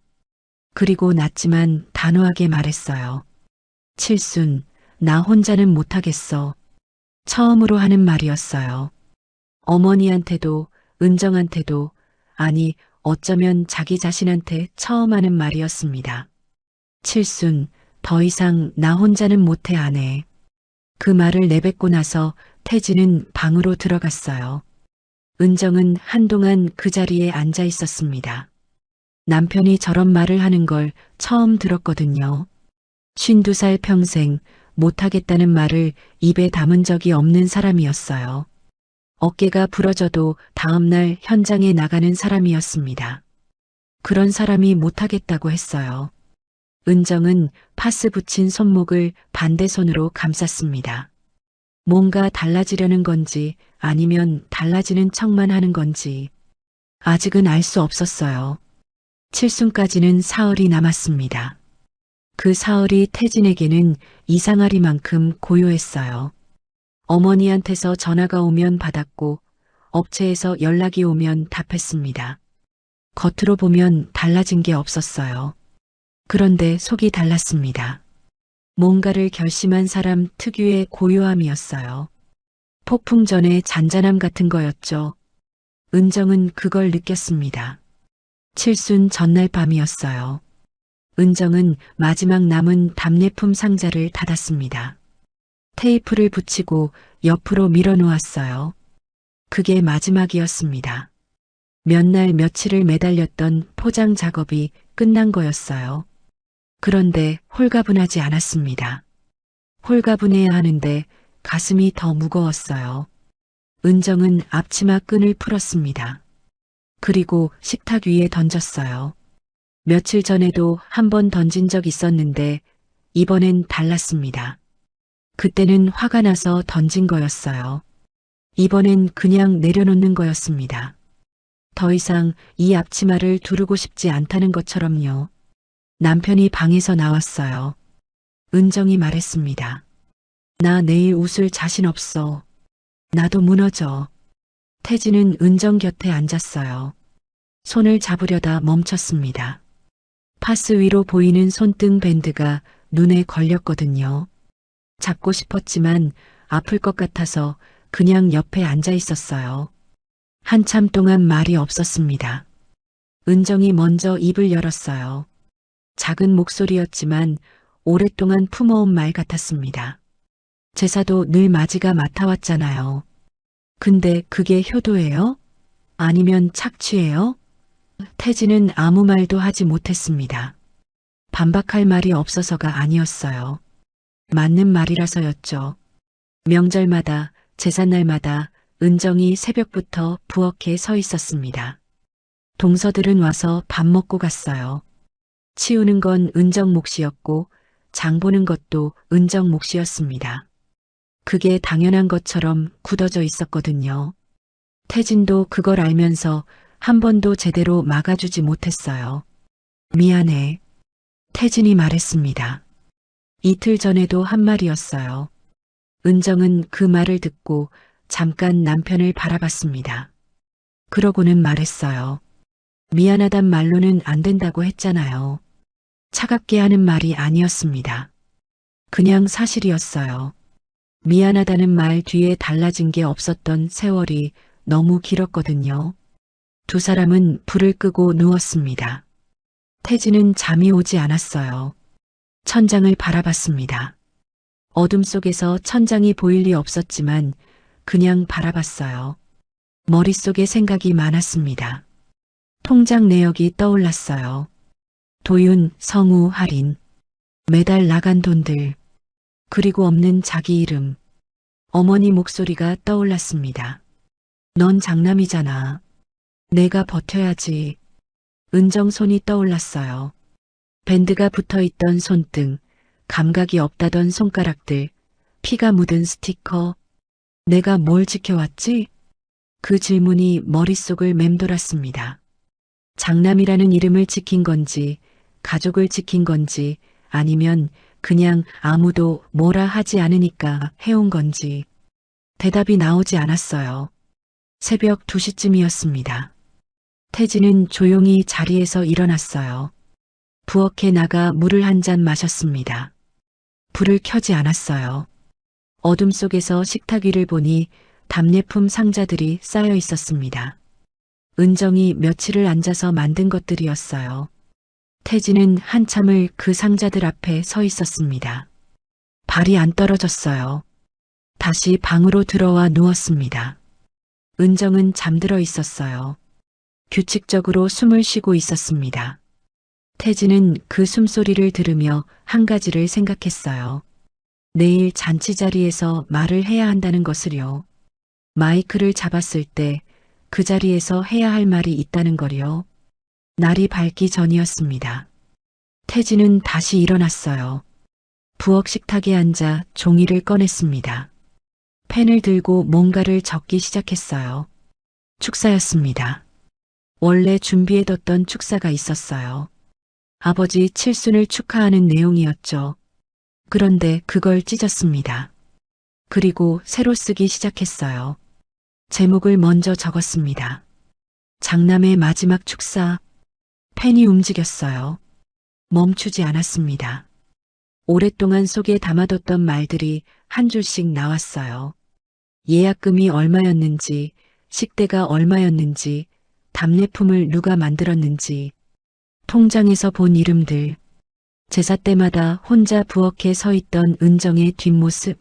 그리고 낮지만 단호하게 말했어요. 칠순, 나 혼자는 못하겠어. 처음으로 하는 말이었어요. 어머니한테도, 은정한테도, 아니 어쩌면 자기 자신한테 처음 하는 말이었습니다. 칠순, 더 이상 나 혼자는 못해 안 해. 그 말을 내뱉고 나서 태진은 방으로 들어갔어요. 은정은 한동안 그 자리에 앉아 있었습니다. 남편이 저런 말을 하는 걸 처음 들었거든요. 52살 평생 못하겠다는 말을 입에 담은 적이 없는 사람이었어요. 어깨가 부러져도 다음날 현장에 나가는 사람이었습니다. 그런 사람이 못하겠다고 했어요. 은정은 파스 붙인 손목을 반대 손으로 감쌌습니다. 뭔가 달라지려는 건지 아니면 달라지는 척만 하는 건지 아직은 알 수 없었어요. 칠순까지는 사흘이 남았습니다. 그 사흘이 태진에게는 이상하리만큼 고요했어요. 어머니한테서 전화가 오면 받았고 업체에서 연락이 오면 답했습니다. 겉으로 보면 달라진 게 없었어요. 그런데 속이 달랐습니다. 뭔가를 결심한 사람 특유의 고요함이었어요. 폭풍 전의 잔잔함 같은 거였죠. 은정은 그걸 느꼈습니다. 칠순 전날 밤이었어요. 은정은 마지막 남은 답례품 상자를 닫았습니다. 테이프를 붙이고 옆으로 밀어놓았어요. 그게 마지막이었습니다. 몇 날 며칠을 매달렸던 포장 작업이 끝난 거였어요. 그런데 홀가분하지 않았습니다. 홀가분해야 하는데 가슴이 더 무거웠어요. 은정은 앞치마 끈을 풀었습니다. 그리고 식탁 위에 던졌어요. 며칠 전에도 한 번 던진 적 있었는데 이번엔 달랐습니다. 그때는 화가 나서 던진 거였어요. 이번엔 그냥 내려놓는 거였습니다. 더 이상 이 앞치마를 두르고 싶지 않다는 것처럼요. 남편이 방에서 나왔어요. 은정이 말했습니다. 나 내일 웃을 자신 없어. 나도 무너져. 태진은 은정 곁에 앉았어요. 손을 잡으려다 멈췄습니다. 파스 위로 보이는 손등 밴드가 눈에 걸렸거든요. 잡고 싶었지만 아플 것 같아서 그냥 옆에 앉아 있었어요. 한참 동안 말이 없었습니다. 은정이 먼저 입을 열었어요. 작은 목소리였지만 오랫동안 품어온 말 같았습니다. 제사도 늘 마지가 맡아왔잖아요. 근데 그게 효도예요? 아니면 착취예요? 태진은 아무 말도 하지 못했습니다. 반박할 말이 없어서가 아니었어요. 맞는 말이라서였죠. 명절마다 제삿날마다 은정이 새벽부터 부엌에 서 있었습니다. 동서들은 와서 밥 먹고 갔어요. 치우는 건 은정 몫이었고 장 보는 것도 은정 몫이었습니다. 그게 당연한 것처럼 굳어져 있었거든요. 태진도 그걸 알면서 한 번도 제대로 막아주지 못했어요. 미안해. 태진이 말했습니다. 이틀 전에도 한 말이었어요. 은정은 그 말을 듣고 잠깐 남편을 바라봤습니다. 그러고는 말했어요. 미안하단 말로는 안 된다고 했잖아요. 차갑게 하는 말이 아니었습니다. 그냥 사실이었어요. 미안하다는 말 뒤에 달라진 게 없었던 세월이 너무 길었거든요. 두 사람은 불을 끄고 누웠습니다. 태진은 잠이 오지 않았어요. 천장을 바라봤습니다. 어둠 속에서 천장이 보일 리 없었지만 그냥 바라봤어요. 머릿속에 생각이 많았습니다. 통장 내역이 떠올랐어요. 도윤, 성우, 할인, 매달 나간 돈들, 그리고 없는 자기 이름. 어머니 목소리가 떠올랐습니다. 넌 장남이잖아. 내가 버텨야지. 은정 손이 떠올랐어요. 밴드가 붙어있던 손등, 감각이 없다던 손가락들, 피가 묻은 스티커. 내가 뭘 지켜왔지? 그 질문이 머릿속을 맴돌았습니다. 장남이라는 이름을 지킨 건지, 가족을 지킨 건지, 아니면 그냥 아무도 뭐라 하지 않으니까 해온 건지. 대답이 나오지 않았어요. 새벽 2시쯤이었습니다. 태진은 조용히 자리에서 일어났어요. 부엌에 나가 물을 한 잔 마셨습니다. 불을 켜지 않았어요. 어둠 속에서 식탁 위를 보니 답례품 상자들이 쌓여 있었습니다. 은정이 며칠을 앉아서 만든 것들이었어요. 태진은 한참을 그 상자들 앞에 서 있었습니다. 발이 안 떨어졌어요. 다시 방으로 들어와 누웠습니다. 은정은 잠들어 있었어요. 규칙적으로 숨을 쉬고 있었습니다. 태진은 그 숨소리를 들으며 한 가지를 생각했어요. 내일 잔치 자리에서 말을 해야 한다는 것을요. 마이크를 잡았을 때 그 자리에서 해야 할 말이 있다는 걸요. 날이 밝기 전이었습니다. 태진은 다시 일어났어요. 부엌 식탁에 앉아 종이를 꺼냈습니다. 펜을 들고 뭔가를 적기 시작했어요. 축사였습니다. 원래 준비해뒀던 축사가 있었어요. 아버지 칠순을 축하하는 내용이었죠. 그런데 그걸 찢었습니다. 그리고 새로 쓰기 시작했어요. 제목을 먼저 적었습니다. 장남의 마지막 축사. 펜이 움직였어요. 멈추지 않았습니다. 오랫동안 속에 담아뒀던 말들이 한 줄씩 나왔어요. 예약금이 얼마였는지, 식대가 얼마였는지, 답례품을 누가 만들었는지, 통장에서 본 이름들, 제사 때마다 혼자 부엌에 서 있던 은정의 뒷모습.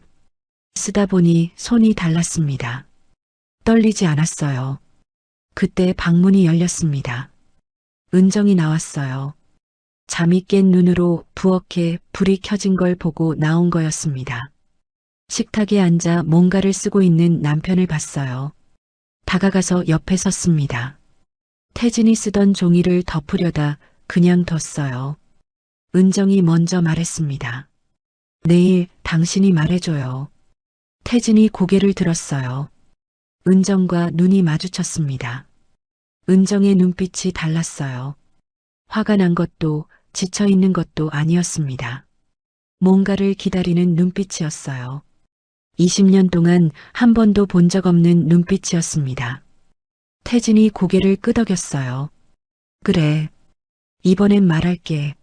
쓰다 보니 손이 달랐습니다. 떨리지 않았어요. 그때 방문이 열렸습니다. 은정이 나왔어요. 잠이 깬 눈으로 부엌에 불이 켜진 걸 보고 나온 거였습니다. 식탁에 앉아 뭔가를 쓰고 있는 남편을 봤어요. 다가가서 옆에 섰습니다. 태진이 쓰던 종이를 덮으려다 그냥 뒀어요. 은정이 먼저 말했습니다. 내일 당신이 말해줘요. 태진이 고개를 들었어요. 은정과 눈이 마주쳤습니다. 은정의 눈빛이 달랐어요. 화가 난 것도 지쳐 있는 것도 아니었습니다. 뭔가를 기다리는 눈빛이었어요. 20년 동안 한 번도 본 적 없는 눈빛이었습니다. 태진이 고개를 끄덕였어요. 그래. 이번엔 말할게.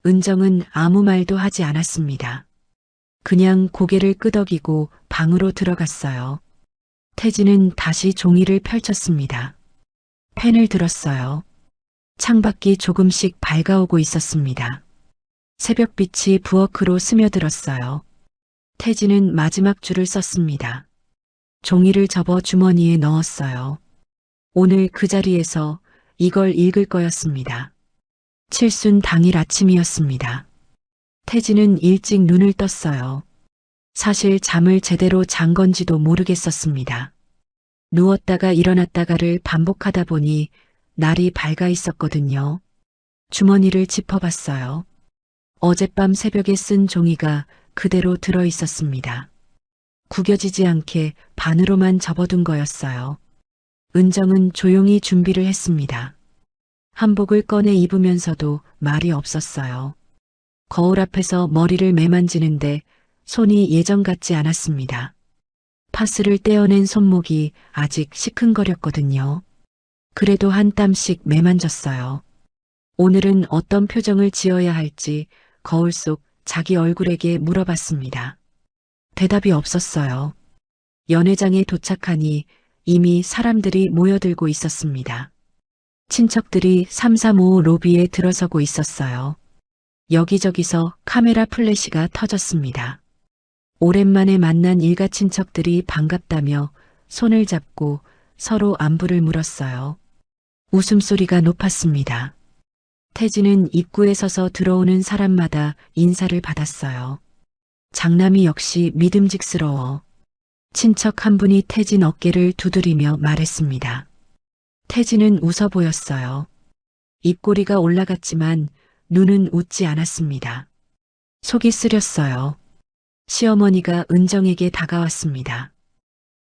은정은 아무 말도 하지 않았습니다. 그냥 고개를 끄덕이고 방으로 들어갔어요. 태진은 다시 종이를 펼쳤습니다. 펜을 들었어요. 창밖이 조금씩 밝아오고 있었습니다. 새벽빛이 부엌으로 스며들었어요. 태진은 마지막 줄을 썼습니다. 종이를 접어 주머니에 넣었어요. 오늘 그 자리에서 이걸 읽을 거였습니다. 칠순 당일 아침이었습니다. 태진은 일찍 눈을 떴어요. 사실 잠을 제대로 잔 건지도 모르겠었습니다. 누웠다가 일어났다가를 반복하다 보니 날이 밝아 있었거든요. 주머니를 짚어봤어요. 어젯밤 새벽에 쓴 종이가 그대로 들어 있었습니다. 구겨지지 않게 반으로만 접어둔 거였어요. 은정은 조용히 준비를 했습니다. 한복을 꺼내 입으면서도 말이 없었어요. 거울 앞에서 머리를 매만지는데 손이 예전 같지 않았습니다. 파스를 떼어낸 손목이 아직 시큰거렸거든요. 그래도 한 땀씩 매만졌어요. 오늘은 어떤 표정을 지어야 할지 거울 속 자기 얼굴에게 물어봤습니다. 대답이 없었어요. 연회장에 도착하니 이미 사람들이 모여들고 있었습니다. 친척들이 335 로비에 들어서고 있었어요. 여기저기서 카메라 플래시가 터졌습니다. 오랜만에 만난 일가 친척들이 반갑다며 손을 잡고 서로 안부를 물었어요. 웃음소리가 높았습니다. 태진은 입구에 서서 들어오는 사람마다 인사를 받았어요. 장남이 역시 믿음직스러워. 친척 한 분이 태진 어깨를 두드리며 말했습니다. 태진은 웃어 보였어요. 입꼬리가 올라갔지만 눈은 웃지 않았습니다. 속이 쓰렸어요. 시어머니가 은정에게 다가왔습니다.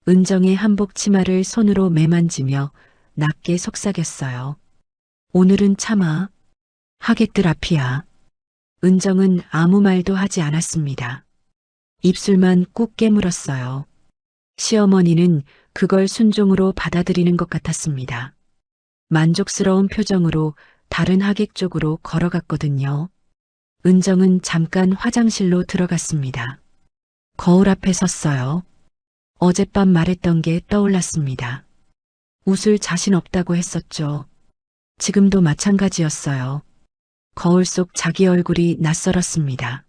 은정의 한복 치마를 손으로 매만지며 낮게 속삭였어요. 오늘은 참아. 하객들 앞이야. 은정은 아무 말도 하지 않았습니다. 입술만 꾹 깨물었어요. 시어머니는 그걸 순종으로 받아들이는 것 같았습니다. 만족스러운 표정으로 다른 하객 쪽으로 걸어갔거든요. 은정은 잠깐 화장실로 들어갔습니다. 거울 앞에 섰어요. 어젯밤 말했던 게 떠올랐습니다. 웃을 자신 없다고 했었죠. 지금도 마찬가지였어요. 거울 속 자기 얼굴이 낯설었습니다.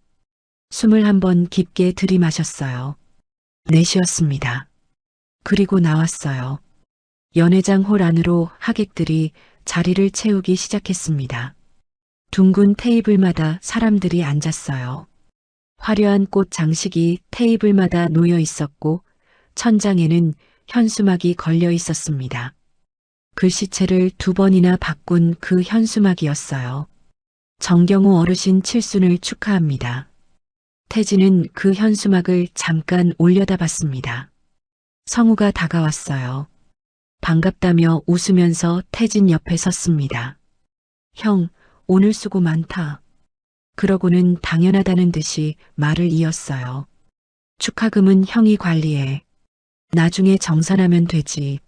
숨을 한번 깊게 들이마셨어요. 내쉬었습니다. 그리고 나왔어요. 연회장 홀 안으로 하객들이 자리를 채우기 시작했습니다. 둥근 테이블마다 사람들이 앉았어요. 화려한 꽃 장식이 테이블마다 놓여 있었고 천장에는 현수막이 걸려 있었습니다. 글씨체를 2번이나 바꾼 그 현수막이었어요. 정경호 어르신 칠순을 축하합니다. 태진은 그 현수막을 잠깐 올려다봤습니다. 성우가 다가왔어요. 반갑다며 웃으면서 태진 옆에 섰습니다. 형, 오늘 수고 많다. 그러고는 당연하다는 듯이 말을 이었어요. 축하금은 형이 관리해. 나중에 정산하면 되지.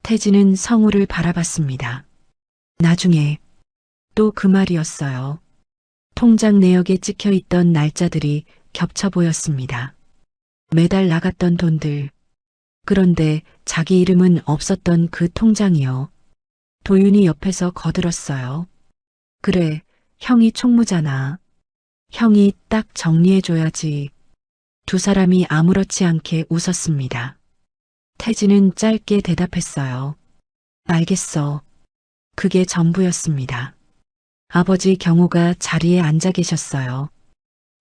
태진은 성우를 바라봤습니다. 나중에 또 그 말이었어요. 통장 내역에 찍혀 있던 날짜들이 겹쳐 보였습니다. 매달 나갔던 돈들. 그런데 자기 이름은 없었던 그 통장이요. 도윤이 옆에서 거들었어요. 그래, 형이 총무잖아. 형이 딱 정리해줘야지. 두 사람이 아무렇지 않게 웃었습니다. 태진은 짧게 대답했어요. 알겠어. 그게 전부였습니다. 아버지 경호가 자리에 앉아 계셨어요.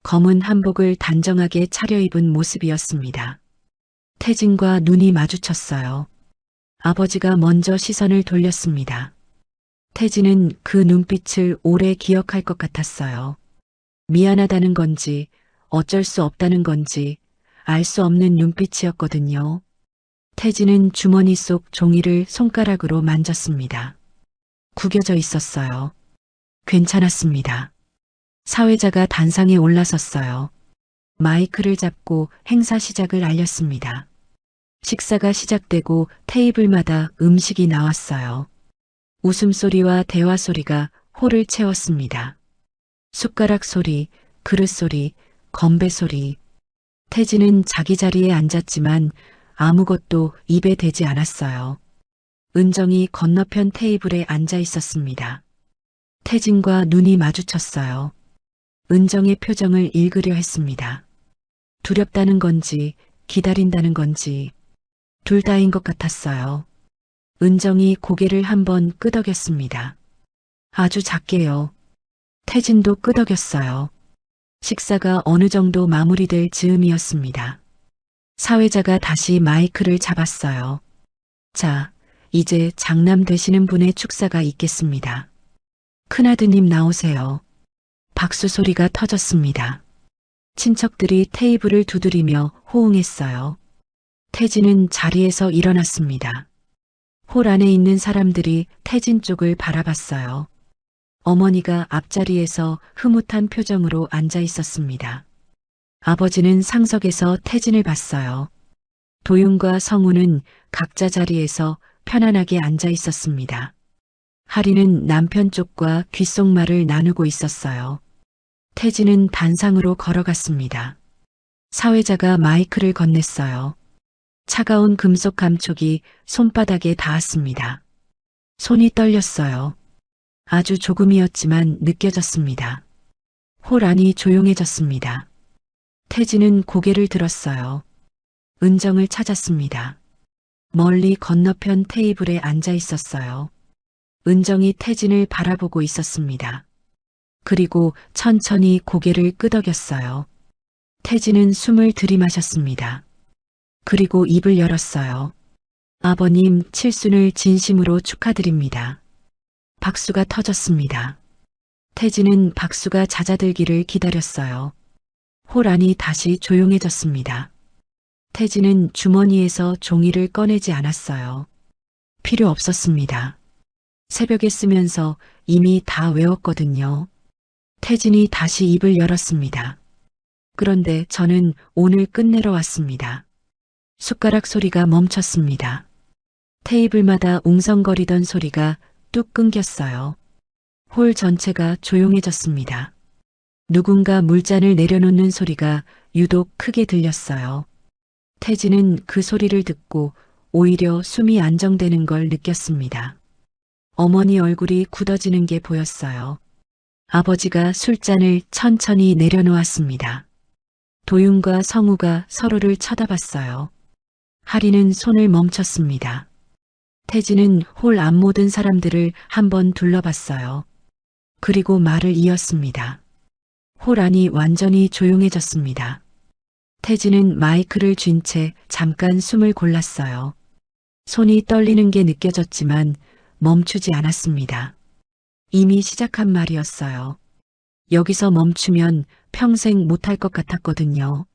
검은 한복을 단정하게 차려입은 모습이었습니다. 태진과 눈이 마주쳤어요. 아버지가 먼저 시선을 돌렸습니다. 태진은 그 눈빛을 오래 기억할 것 같았어요. 미안하다는 건지 어쩔 수 없다는 건지 알 수 없는 눈빛이었거든요. 태진은 주머니 속 종이를 손가락으로 만졌습니다. 구겨져 있었어요. 괜찮았습니다. 사회자가 단상에 올라섰어요. 마이크를 잡고 행사 시작을 알렸습니다. 식사가 시작되고 테이블마다 음식이 나왔어요. 웃음소리와 대화 소리가 홀을 채웠습니다. 숟가락 소리, 그릇 소리, 건배 소리. 태진은 자기 자리에 앉았지만 아무것도 입에 대지 않았어요. 은정이 건너편 테이블에 앉아 있었습니다. 태진과 눈이 마주쳤어요. 은정의 표정을 읽으려 했습니다. 두렵다는 건지 기다린다는 건지 둘 다인 것 같았어요. 은정이 고개를 한번 끄덕였습니다. 아주 작게요. 태진도 끄덕였어요. 식사가 어느 정도 마무리될 즈음이었습니다. 사회자가 다시 마이크를 잡았어요. 자, 이제 장남 되시는 분의 축사가 있겠습니다. 큰아드님 나오세요. 박수 소리가 터졌습니다. 친척들이 테이블을 두드리며 호응했어요. 태진은 자리에서 일어났습니다. 홀 안에 있는 사람들이 태진 쪽을 바라봤어요. 어머니가 앞자리에서 흐뭇한 표정으로 앉아 있었습니다. 아버지는 상석에서 태진을 봤어요. 도윤과 성우는 각자 자리에서 편안하게 앉아 있었습니다. 하리는 남편 쪽과 귓속말을 나누고 있었어요. 태진은 단상으로 걸어갔습니다. 사회자가 마이크를 건넸어요. 차가운 금속 감촉이 손바닥에 닿았습니다. 손이 떨렸어요. 아주 조금이었지만 느껴졌습니다. 홀 안이 조용해졌습니다. 태진은 고개를 들었어요. 은정을 찾았습니다. 멀리 건너편 테이블에 앉아 있었어요. 은정이 태진을 바라보고 있었습니다. 그리고 천천히 고개를 끄덕였어요. 태진은 숨을 들이마셨습니다. 그리고 입을 열었어요. 아버님 칠순을 진심으로 축하드립니다. 박수가 터졌습니다. 태진은 박수가 잦아들기를 기다렸어요. 홀 안이 다시 조용해졌습니다. 태진은 주머니에서 종이를 꺼내지 않았어요. 필요 없었습니다. 새벽에 쓰면서 이미 다 외웠거든요. 태진이 다시 입을 열었습니다. 그런데 저는 오늘 끝내러 왔습니다. 숟가락 소리가 멈췄습니다. 테이블마다 웅성거리던 소리가 뚝 끊겼어요. 홀 전체가 조용해졌습니다. 누군가 물잔을 내려놓는 소리가 유독 크게 들렸어요. 태진은 그 소리를 듣고 오히려 숨이 안정되는 걸 느꼈습니다. 어머니 얼굴이 굳어지는 게 보였어요. 아버지가 술잔을 천천히 내려놓았습니다. 도윤과 성우가 서로를 쳐다봤어요. 하리는 손을 멈췄습니다. 태진은 홀 안 모든 사람들을 한번 둘러봤어요. 그리고 말을 이었습니다. 홀 안이 완전히 조용해졌습니다. 태진은 마이크를 쥔 채 잠깐 숨을 골랐어요. 손이 떨리는 게 느껴졌지만 멈추지 않았습니다. 이미 시작한 말이었어요. 여기서 멈추면 평생 못할 것 같았거든요.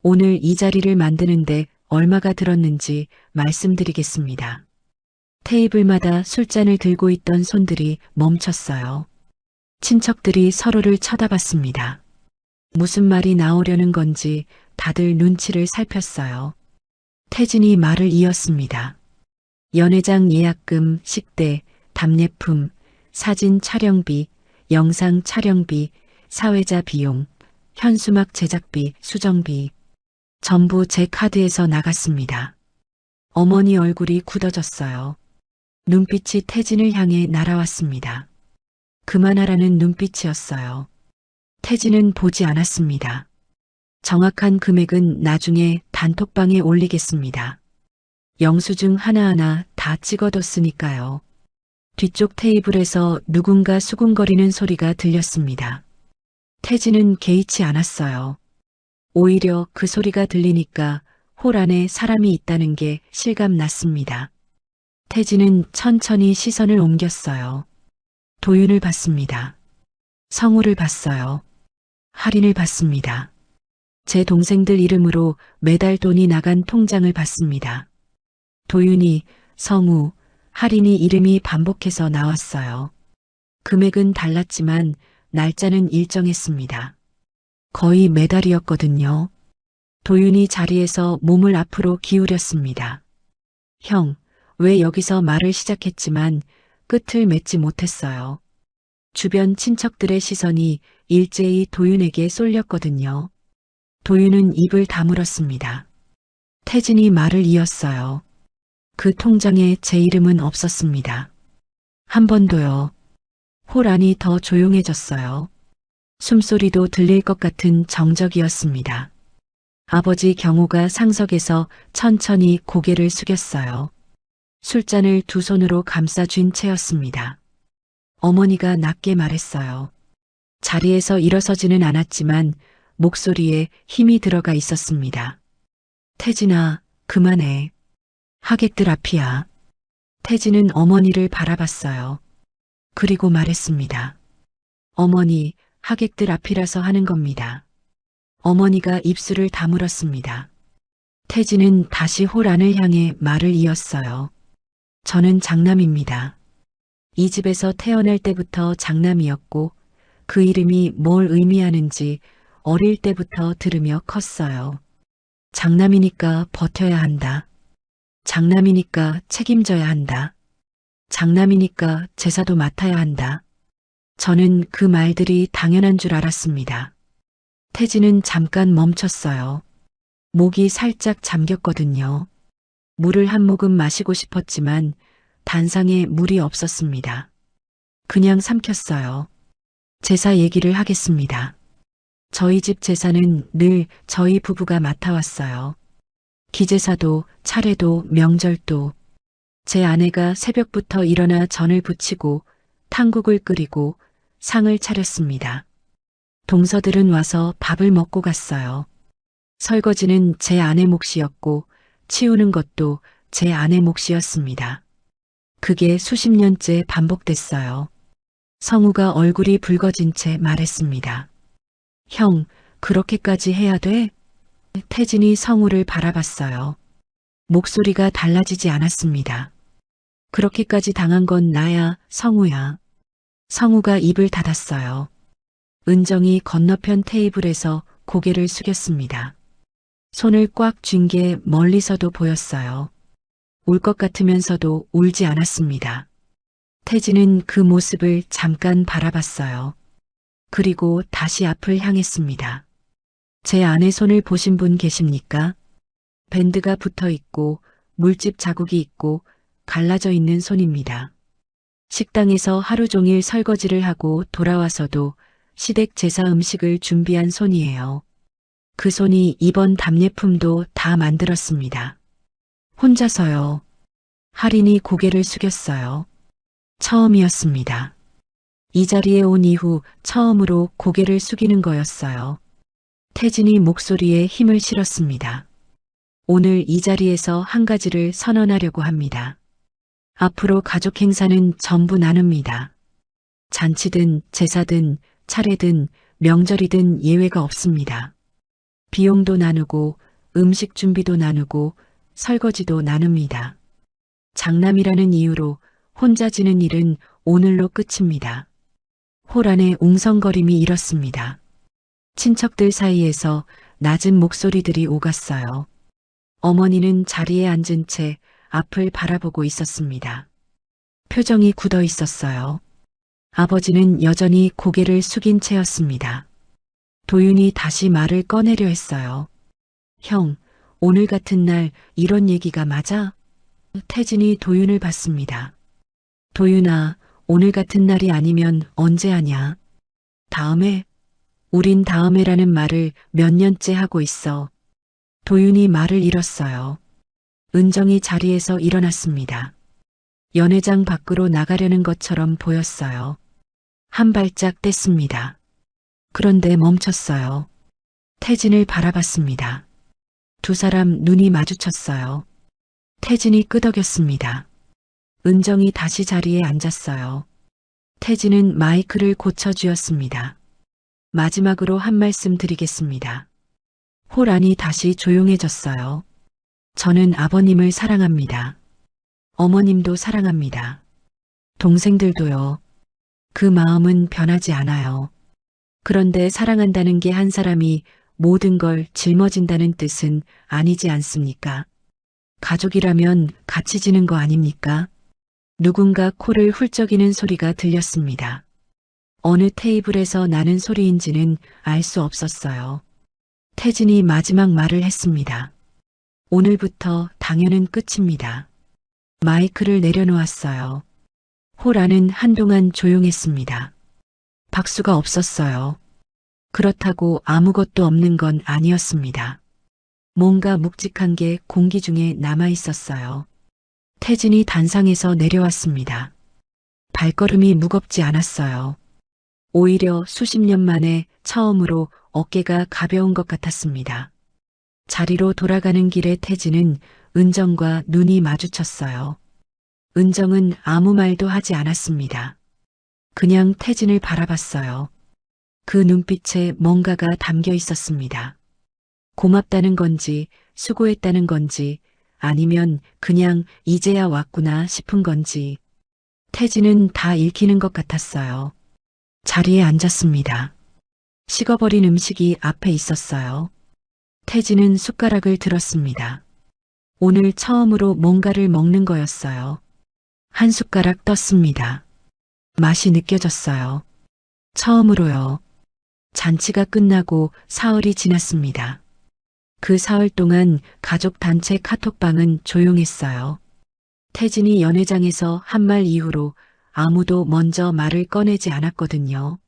오늘 이 자리를 만드는데 얼마가 들었는지 말씀드리겠습니다. 테이블마다 술잔을 들고 있던 손들이 멈췄어요. 친척들이 서로를 쳐다봤습니다. 무슨 말이 나오려는 건지 다들 눈치를 살폈어요. 태진이 말을 이었습니다. 연회장 예약금, 식대, 답례품, 사진 촬영비, 영상 촬영비, 사회자 비용, 현수막 제작비, 수정비 전부 제 카드에서 나갔습니다. 어머니 얼굴이 굳어졌어요. 눈빛이 태진을 향해 날아왔습니다. 그만하라는 눈빛이었어요. 태진은 보지 않았습니다. 정확한 금액은 나중에 단톡방에 올리겠습니다. 영수증 하나하나 다 다 찍어뒀으니까요. 뒤쪽 테이블에서 누군가 수군거리는 소리가 들렸습니다. 태진은 개의치 않았어요. 오히려 그 소리가 들리니까 홀 안에 사람이 있다는 게 실감났습니다. 태진은 천천히 시선을 옮겼어요. 도윤을 봤습니다. 성우를 봤어요. 할인을 봤습니다. 제 동생들 이름으로 매달 돈이 나간 통장을 봤습니다. 도윤이, 성우, 할인이 이름이 반복해서 나왔어요. 금액은 달랐지만 날짜는 일정했습니다. 거의 매달이었거든요. 도윤이 자리에서 몸을 앞으로 기울였습니다. 형, 왜 여기서 말을 시작했지만 끝을 맺지 못했어요. 주변 친척들의 시선이 일제히 도윤에게 쏠렸거든요. 도윤은 입을 다물었습니다. 태진이 말을 이었어요. 그 통장에 제 이름은 없었습니다. 한 번도요. 홀 안이 더 조용해졌어요. 숨소리도 들릴 것 같은 정적이었습니다. 아버지 경호가 상석에서 천천히 고개를 숙였어요. 술잔을 두 손으로 감싸 쥔 채였습니다. 어머니가 낮게 말했어요. 자리에서 일어서지는 않았지만 목소리에 힘이 들어가 있었습니다. 태진아, 그만해. 하객들 앞이야. 태진은 어머니를 바라봤어요. 그리고 말했습니다. 어머니, 하객들 앞이라서 하는 겁니다. 어머니가 입술을 다물었습니다. 태진은 다시 홀 안을 향해 말을 이었어요. 저는 장남입니다. 이 집에서 태어날 때부터 장남이었고 그 이름이 뭘 의미하는지 어릴 때부터 들으며 컸어요. 장남이니까 버텨야 한다. 장남이니까 책임져야 한다. 장남이니까 제사도 맡아야 한다. 저는 그 말들이 당연한 줄 알았습니다. 태진은 잠깐 멈췄어요. 목이 살짝 잠겼거든요. 물을 한 모금 마시고 싶었지만 단상에 물이 없었습니다. 그냥 삼켰어요. 제사 얘기를 하겠습니다. 저희 집 제사는 늘 저희 부부가 맡아왔어요. 기제사도, 차례도, 명절도. 제 아내가 새벽부터 일어나 전을 부치고 탕국을 끓이고 상을 차렸습니다. 동서들은 와서 밥을 먹고 갔어요. 설거지는 제 아내 몫이었고 치우는 것도 제 아내 몫이었습니다. 그게 수십 년째 반복됐어요. 성우가 얼굴이 붉어진 채 말했습니다. 형, 그렇게까지 해야 돼? 태진이 성우를 바라봤어요. 목소리가 달라지지 않았습니다. 그렇게까지 당한 건 나야, 성우야. 성우가 입을 닫았어요. 은정이 건너편 테이블에서 고개를 숙였습니다. 손을 꽉 쥔 게 멀리서도 보였어요. 울 것 같으면서도 울지 않았습니다. 태진은 그 모습을 잠깐 바라봤어요. 그리고 다시 앞을 향했습니다. 제 아내 손을 보신 분 계십니까? 밴드가 붙어 있고 물집 자국이 있고 갈라져 있는 손입니다. 식당에서 하루 종일 설거지를 하고 돌아와서도 시댁 제사 음식을 준비한 손이에요. 그 손이 이번 답례품도 다 만들었습니다. 혼자서요. 할인이 고개를 숙였어요. 처음이었습니다. 이 자리에 온 이후 처음으로 고개를 숙이는 거였어요. 태진이 목소리에 힘을 실었습니다. 오늘 이 자리에서 한 가지를 선언하려고 합니다. 앞으로 가족 행사는 전부 나눕니다. 잔치든 제사든 차례든 명절이든 예외가 없습니다. 비용도 나누고 음식 준비도 나누고 설거지도 나눕니다. 장남이라는 이유로 혼자 지는 일은 오늘로 끝입니다. 홀 안에 웅성거림이 일었습니다. 친척들 사이에서 낮은 목소리들이 오갔어요. 어머니는 자리에 앉은 채 앞을 바라보고 있었습니다. 표정이 굳어 있었어요. 아버지는 여전히 고개를 숙인 채였습니다. 도윤이 다시 말을 꺼내려 했어요. 형, 오늘 같은 날 이런 얘기가 맞아? 태진이 도윤을 봤습니다. 도윤아, 오늘 같은 날이 아니면 언제 하냐? 다음에? 우린 다음에라는 말을 몇 년째 하고 있어. 도윤이 말을 잃었어요. 은정이 자리에서 일어났습니다. 연회장 밖으로 나가려는 것처럼 보였어요. 한 발짝 뗐습니다. 그런데 멈췄어요. 태진을 바라봤습니다. 두 사람 눈이 마주쳤어요. 태진이 끄덕였습니다. 은정이 다시 자리에 앉았어요. 태진은 마이크를 고쳐주었습니다. 마지막으로 한 말씀 드리겠습니다. 홀 안이 다시 조용해졌어요. 저는 아버님을 사랑합니다. 어머님도 사랑합니다. 동생들도요. 그 마음은 변하지 않아요. 그런데 사랑한다는 게 한 사람이 모든 걸 짊어진다는 뜻은 아니지 않습니까? 가족이라면 같이 지는 거 아닙니까? 누군가 코를 훌쩍이는 소리가 들렸습니다. 어느 테이블에서 나는 소리인지는 알 수 없었어요. 태진이 마지막 말을 했습니다. 오늘부터 당연은 끝입니다. 마이크를 내려놓았어요. 홀 안은 한동안 조용했습니다. 박수가 없었어요. 그렇다고 아무것도 없는 건 아니었습니다. 뭔가 묵직한 게 공기 중에 남아 있었어요. 태진이 단상에서 내려왔습니다. 발걸음이 무겁지 않았어요. 오히려 수십 년 만에 처음으로 어깨가 가벼운 것 같았습니다. 자리로 돌아가는 길에 태진은 은정과 눈이 마주쳤어요. 은정은 아무 말도 하지 않았습니다. 그냥 태진을 바라봤어요. 그 눈빛에 뭔가가 담겨 있었습니다. 고맙다는 건지, 수고했다는 건지, 아니면 그냥 이제야 왔구나 싶은 건지. 태진은 다 읽히는 것 같았어요. 자리에 앉았습니다. 식어버린 음식이 앞에 있었어요. 태진은 숟가락을 들었습니다. 오늘 처음으로 뭔가를 먹는 거였어요. 한 숟가락 떴습니다. 맛이 느껴졌어요. 처음으로요. 잔치가 끝나고 사흘이 지났습니다. 그 사흘 동안 가족 단체 카톡방은 조용했어요. 태진이 연회장에서 한 말 이후로 아무도 먼저 말을 꺼내지 않았거든요.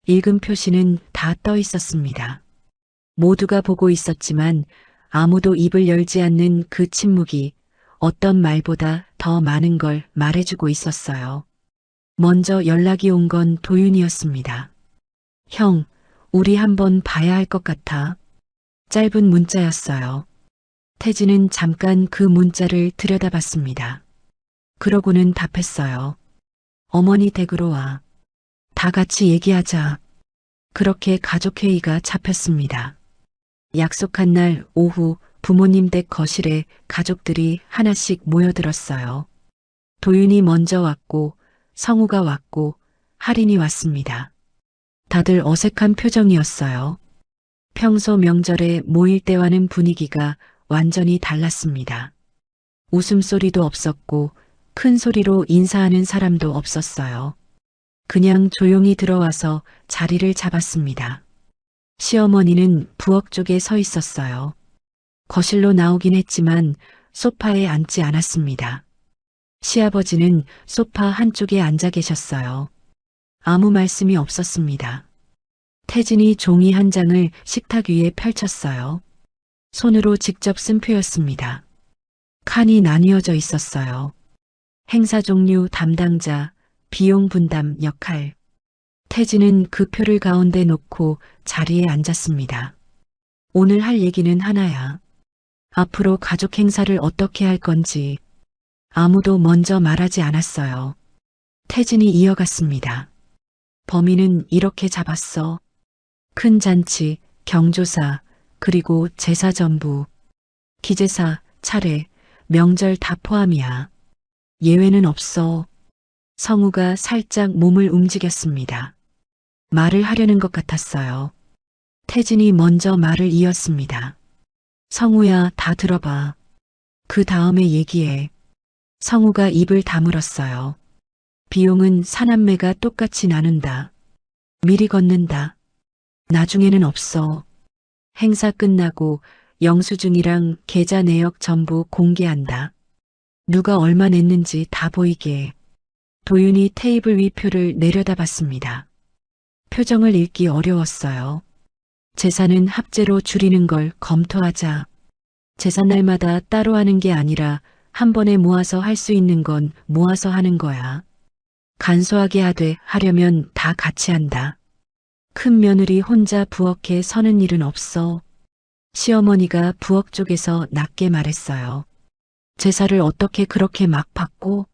읽음 표시는 다 떠 있었습니다. 모두가 보고 있었지만 아무도 입을 열지 않는 그 침묵이 어떤 말보다 더 많은 걸 말해주고 있었어요. 먼저 연락이 온 건 도윤이었습니다. 형, 우리 한번 봐야 할 것 같아. 짧은 문자였어요. 태진은 잠깐 그 문자를 들여다봤습니다. 그러고는 답했어요. 어머니 댁으로 와. 다 같이 얘기하자. 그렇게 가족회의가 잡혔습니다. 약속한 날 오후 부모님 댁 거실에 가족들이 하나씩 모여들었어요. 도윤이 먼저 왔고 성우가 왔고 할인이 왔습니다. 다들 어색한 표정이었어요. 평소 명절에 모일 때와는 분위기가 완전히 달랐습니다. 웃음소리도 없었고 큰 소리로 인사하는 사람도 없었어요. 그냥 조용히 들어와서 자리를 잡았습니다. 시어머니는 부엌 쪽에 서 있었어요. 거실로 나오긴 했지만 소파에 앉지 않았습니다. 시아버지는 소파 한쪽에 앉아 계셨어요. 아무 말씀이 없었습니다. 태진이 종이 한 장을 식탁 위에 펼쳤어요. 손으로 직접 쓴 표였습니다. 칸이 나뉘어져 있었어요. 행사 종류 담당자, 비용 분담 역할. 태진은 그 표를 가운데 놓고 자리에 앉았습니다. 오늘 할 얘기는 하나야. 앞으로 가족 행사를 어떻게 할 건지. 아무도 먼저 말하지 않았어요. 태진이 이어갔습니다. 범인은 이렇게 잡았어. 큰 잔치, 경조사, 그리고 제사 전부. 기제사, 차례, 명절 다 포함이야. 예외는 없어. 성우가 살짝 몸을 움직였습니다. 말을 하려는 것 같았어요. 태진이 먼저 말을 이었습니다. 성우야, 다 들어봐. 그 다음에 얘기해. 성우가 입을 다물었어요. 비용은 사남매가 똑같이 나눈다. 미리 걷는다. 나중에는 없어. 행사 끝나고 영수증이랑 계좌 내역 전부 공개한다. 누가 얼마 냈는지 다 보이게. 도윤이 테이블 위 표를 내려다봤습니다. 표정을 읽기 어려웠어요. 제사는 합제로 줄이는 걸 검토하자. 제삿날마다 따로 하는 게 아니라 한 번에 모아서 할 수 있는 건 모아서 하는 거야. 간소하게 하려면 다 같이 한다. 큰 며느리 혼자 부엌에 서는 일은 없어. 시어머니가 부엌 쪽에서 낮게 말했어요. 제사를 어떻게 그렇게 막 받고?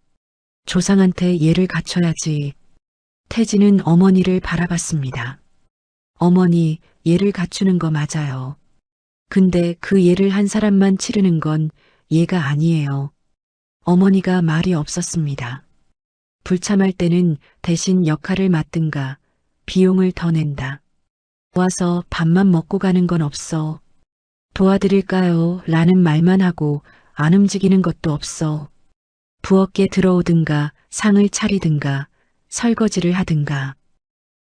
조상한테 예를 갖춰야지. 태진은 어머니를 바라봤습니다. 어머니, 예를 갖추는 거 맞아요. 근데 그 예를 한 사람만 치르는 건 예가 아니에요. 어머니가 말이 없었습니다. 불참할 때는 대신 역할을 맡든가 비용을 더 낸다. 와서 밥만 먹고 가는 건 없어. 도와드릴까요? 라는 말만 하고 안 움직이는 것도 없어. 부엌에 들어오든가 상을 차리든가 설거지를 하든가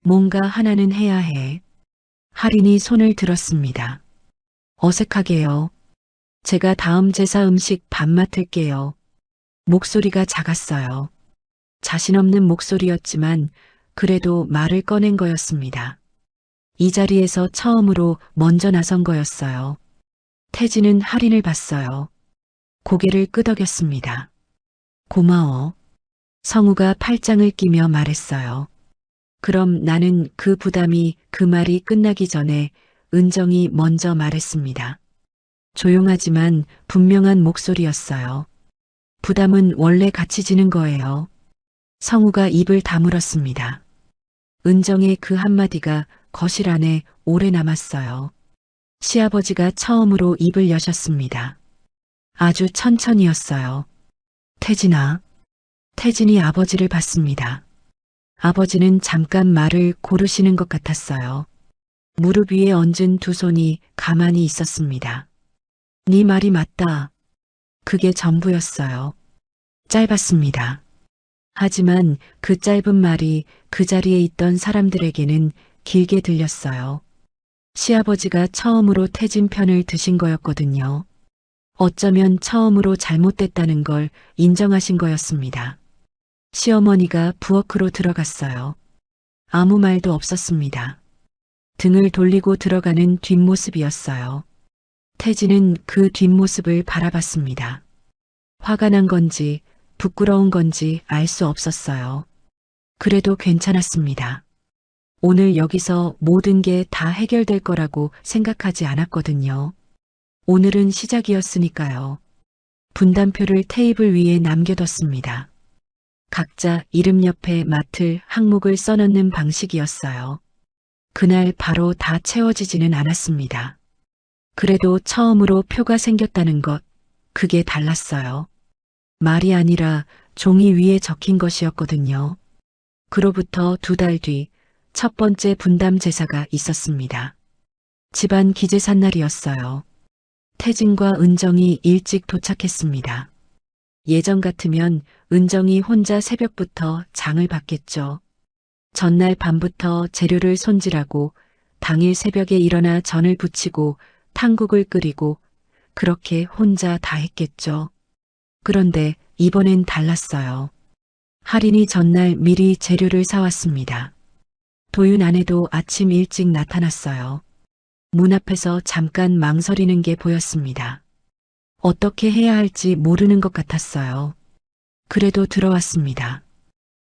뭔가 하나는 해야 해. 할인이 손을 들었습니다. 어색하게요. 제가 다음 제사 음식 밥 맡을게요. 목소리가 작았어요. 자신 없는 목소리였지만 그래도 말을 꺼낸 거였습니다. 이 자리에서 처음으로 먼저 나선 거였어요. 태진은 할인을 봤어요. 고개를 끄덕였습니다. 고마워. 성우가 팔짱을 끼며 말했어요. 그럼 나는 그 부담이 그 말이 끝나기 전에 은정이 먼저 말했습니다. 조용하지만 분명한 목소리였어요. 부담은 원래 같이 지는 거예요. 성우가 입을 다물었습니다. 은정의 그 한마디가 거실 안에 오래 남았어요. 시아버지가 처음으로 입을 여셨습니다. 아주 천천히였어요. 태진아. 태진이 아버지를 봤습니다. 아버지는 잠깐 말을 고르시는 것 같았어요. 무릎 위에 얹은 두 손이 가만히 있었습니다. 네 말이 맞다. 그게 전부였어요. 짧았습니다. 하지만 그 짧은 말이 그 자리에 있던 사람들에게는 길게 들렸어요. 시아버지가 처음으로 태진 편을 드신 거였거든요. 어쩌면 처음으로 잘못됐다는 걸 인정하신 거였습니다. 시어머니가 부엌으로 들어갔어요. 아무 말도 없었습니다. 등을 돌리고 들어가는 뒷모습이었어요. 태진은 그 뒷모습을 바라봤습니다. 화가 난 건지 부끄러운 건지 알 수 없었어요. 그래도 괜찮았습니다. 오늘 여기서 모든 게 다 해결될 거라고 생각하지 않았거든요. 오늘은 시작이었으니까요. 분담표를 테이블 위에 남겨뒀습니다. 각자 이름 옆에 맡을 항목을 써넣는 방식이었어요. 그날 바로 다 채워지지는 않았습니다. 그래도 처음으로 표가 생겼다는 것, 그게 달랐어요. 말이 아니라 종이 위에 적힌 것이었거든요. 그로부터 2달 뒤 첫 번째 분담 제사가 있었습니다. 집안 기재산 날이었어요. 태진과 은정이 일찍 도착했습니다. 예전 같으면 은정이 혼자 새벽부터 장을 봤겠죠. 전날 밤부터 재료를 손질하고 당일 새벽에 일어나 전을 부치고 탕국을 끓이고 그렇게 혼자 다 했겠죠. 그런데 이번엔 달랐어요. 할인이 전날 미리 재료를 사왔습니다. 도윤 아내도 아침 일찍 나타났어요. 문 앞에서 잠깐 망설이는 게 보였습니다. 어떻게 해야 할지 모르는 것 같았어요. 그래도 들어왔습니다.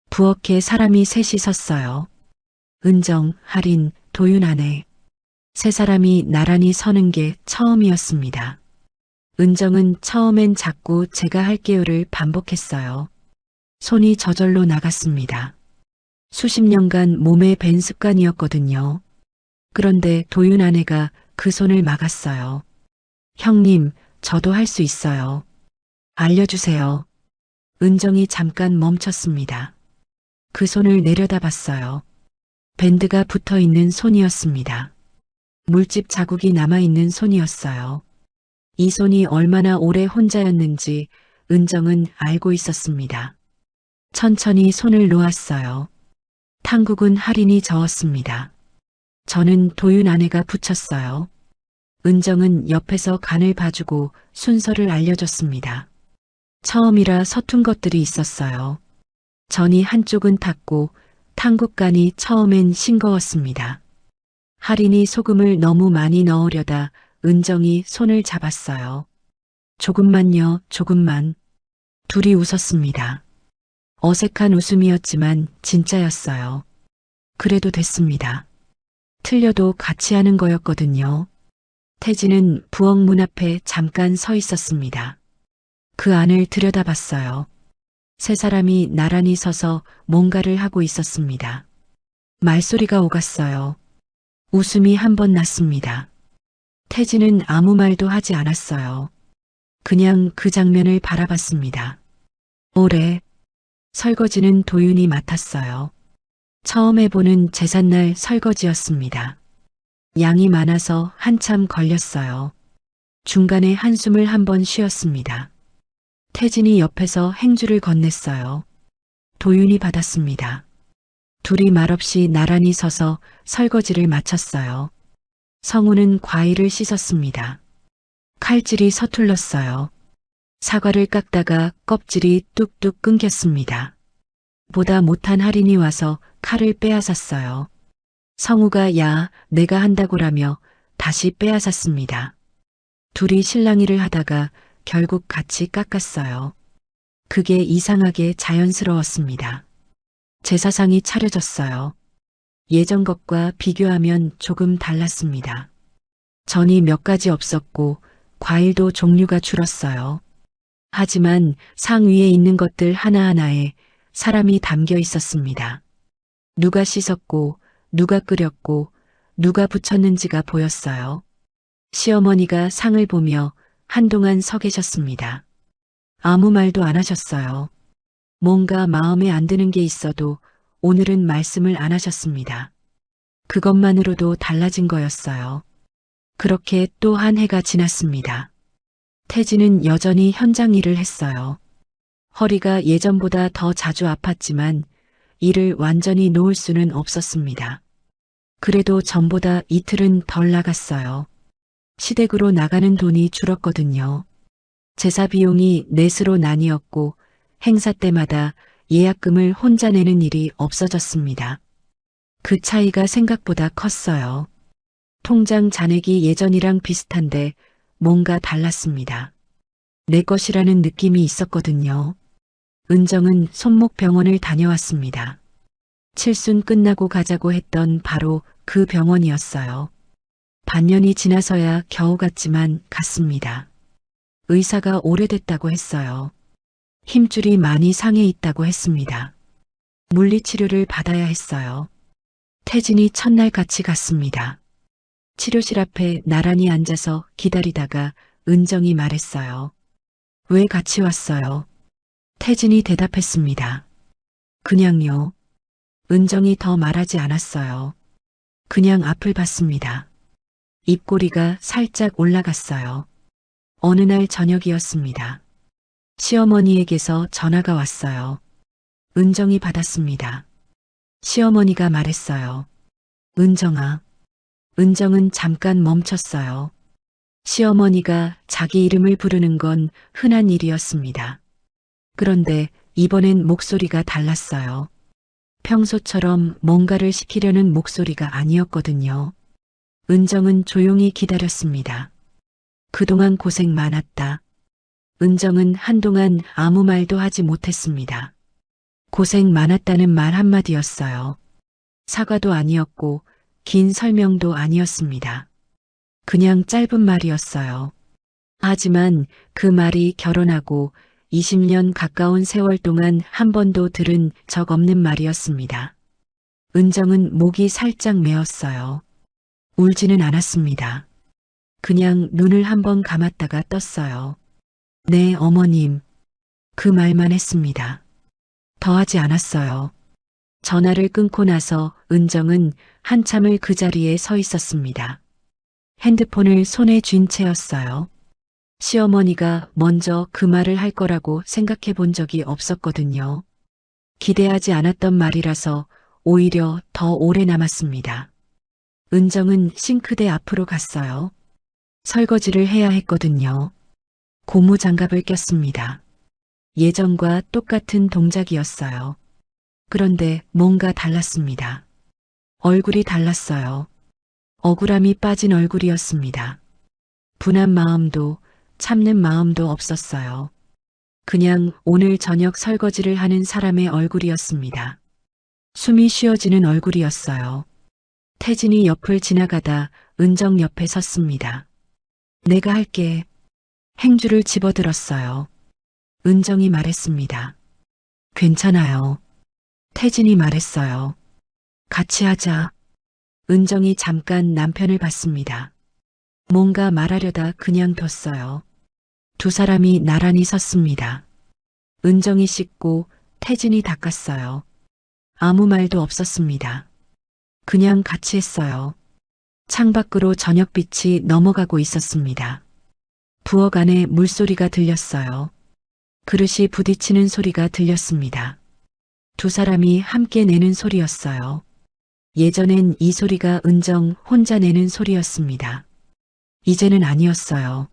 부엌에 사람이 셋이 섰어요. 은정, 할인, 도윤 아내. 세 사람이 나란히 서는 게 처음이었습니다. 은정은 처음엔 자꾸 제가 할게요를 반복했어요. 손이 저절로 나갔습니다. 수십 년간 몸에 밴 습관이었거든요. 그런데 도윤 아내가 그 손을 막았어요. 형님, 저도 할 수 있어요. 알려주세요. 은정이 잠깐 멈췄습니다. 그 손을 내려다봤어요. 밴드가 붙어 있는 손이었습니다. 물집 자국이 남아있는 손이었어요. 이 손이 얼마나 오래 혼자였는지 은정은 알고 있었습니다. 천천히 손을 놓았어요. 탕국은 할인이 저었습니다. 저는 도윤 아내가 붙였어요. 은정은 옆에서 간을 봐주고 순서를 알려줬습니다. 처음이라 서툰 것들이 있었어요. 전이 한쪽은 탔고 탕국간이 처음엔 싱거웠습니다. 할인이 소금을 너무 많이 넣으려다 은정이 손을 잡았어요. 조금만요, 조금만. 둘이 웃었습니다. 어색한 웃음이었지만 진짜였어요. 그래도 됐습니다. 틀려도 같이 하는 거였거든요. 태진은 부엌 문 앞에 잠깐 서 있었습니다. 그 안을 들여다봤어요. 세 사람이 나란히 서서 뭔가를 하고 있었습니다. 말소리가 오갔어요. 웃음이 한 번 났습니다. 태진은 아무 말도 하지 않았어요. 그냥 그 장면을 바라봤습니다. 올해 설거지는 도윤이 맡았어요. 처음 해보는 제삿날 설거지였습니다. 양이 많아서 한참 걸렸어요. 중간에 한숨을 한번 쉬었습니다. 태진이 옆에서 행주를 건넸어요. 도윤이 받았습니다. 둘이 말없이 나란히 서서 설거지를 마쳤어요. 성우는 과일을 씻었습니다. 칼질이 서툴렀어요. 사과를 깎다가 껍질이 뚝뚝 끊겼습니다. 보다 못한 할인이 와서 칼을 빼앗았어요. 성우가 야, 내가 한다고라며 다시 빼앗았습니다. 둘이 실랑이를 하다가 결국 같이 깎았어요. 그게 이상하게 자연스러웠습니다. 제사상이 차려졌어요. 예전 것과 비교하면 조금 달랐습니다. 전이 몇 가지 없었고 과일도 종류가 줄었어요. 하지만 상 위에 있는 것들 하나하나에 사람이 담겨 있었습니다. 누가 씻었고 누가 끓였고 누가 부쳤는지가 보였어요. 시어머니가 상을 보며 한동안 서 계셨습니다. 아무 말도 안 하셨어요. 뭔가 마음에 안 드는 게 있어도 오늘은 말씀을 안 하셨습니다. 그것만으로도 달라진 거였어요. 그렇게 또 한 해가 지났습니다. 태진은 여전히 현장 일을 했어요. 허리가 예전보다 더 자주 아팠지만 일을 완전히 놓을 수는 없었습니다. 그래도 전보다 이틀은 덜 나갔어요. 시댁으로 나가는 돈이 줄었거든요. 제사 비용이 넷으로 나뉘었고 행사 때마다 예약금을 혼자 내는 일이 없어졌습니다. 그 차이가 생각보다 컸어요. 통장 잔액이 예전이랑 비슷한데 뭔가 달랐습니다. 내 것이라는 느낌이 있었거든요. 은정은 손목병원을 다녀왔습니다. 칠순 끝나고 가자고 했던 바로 그 병원이었어요. 반년이 지나서야 겨우 갔지만 갔습니다. 의사가 오래됐다고 했어요. 힘줄이 많이 상해 있다고 했습니다. 물리치료를 받아야 했어요. 태진이 첫날 같이 갔습니다. 치료실 앞에 나란히 앉아서 기다리다가 은정이 말했어요. 왜 같이 왔어요? 태진이 대답했습니다. 그냥요. 은정이 더 말하지 않았어요. 그냥 앞을 봤습니다. 입꼬리가 살짝 올라갔어요. 어느 날 저녁이었습니다. 시어머니에게서 전화가 왔어요. 은정이 받았습니다. 시어머니가 말했어요. 은정아. 은정은 잠깐 멈췄어요. 시어머니가 자기 이름을 부르는 건 흔한 일이었습니다. 그런데 이번엔 목소리가 달랐어요. 평소처럼 뭔가를 시키려는 목소리가 아니었거든요. 은정은 조용히 기다렸습니다. 그동안 고생 많았다. 은정은 한동안 아무 말도 하지 못했습니다. 고생 많았다는 말 한마디였어요. 사과도 아니었고 긴 설명도 아니었습니다. 그냥 짧은 말이었어요. 하지만 그 말이 결혼하고 20년 가까운 세월 동안 한 번도 들은 적 없는 말이었습니다. 은정은 목이 살짝 메었어요. 울지는 않았습니다. 그냥 눈을 한번 감았다가 떴어요. 네, 어머님. 그 말만 했습니다. 더 하지 않았어요. 전화를 끊고 나서 은정은 한참을 그 자리에 서 있었습니다. 핸드폰을 손에 쥔 채였어요. 시어머니가 먼저 그 말을 할 거라고 생각해 본 적이 없었거든요. 기대하지 않았던 말이라서 오히려 더 오래 남았습니다. 은정은 싱크대 앞으로 갔어요. 설거지를 해야 했거든요. 고무장갑을 꼈습니다. 예전과 똑같은 동작이었어요. 그런데 뭔가 달랐습니다. 얼굴이 달랐어요. 억울함이 빠진 얼굴이었습니다. 분한 마음도 참는 마음도 없었어요. 그냥 오늘 저녁 설거지를 하는 사람의 얼굴이었습니다. 숨이 쉬어지는 얼굴이었어요. 태진이 옆을 지나가다 은정 옆에 섰습니다. 내가 할게. 행주를 집어들었어요. 은정이 말했습니다. 괜찮아요. 태진이 말했어요. 같이 하자. 은정이 잠깐 남편을 봤습니다. 뭔가 말하려다 그냥 뒀어요. 두 사람이 나란히 섰습니다. 은정이 씻고 태진이 닦았어요. 아무 말도 없었습니다. 그냥 같이 했어요. 창밖으로 저녁빛이 넘어가고 있었습니다. 부엌 안에 물소리가 들렸어요. 그릇이 부딪히는 소리가 들렸습니다. 두 사람이 함께 내는 소리였어요. 예전엔 이 소리가 은정 혼자 내는 소리였습니다. 이제는 아니었어요.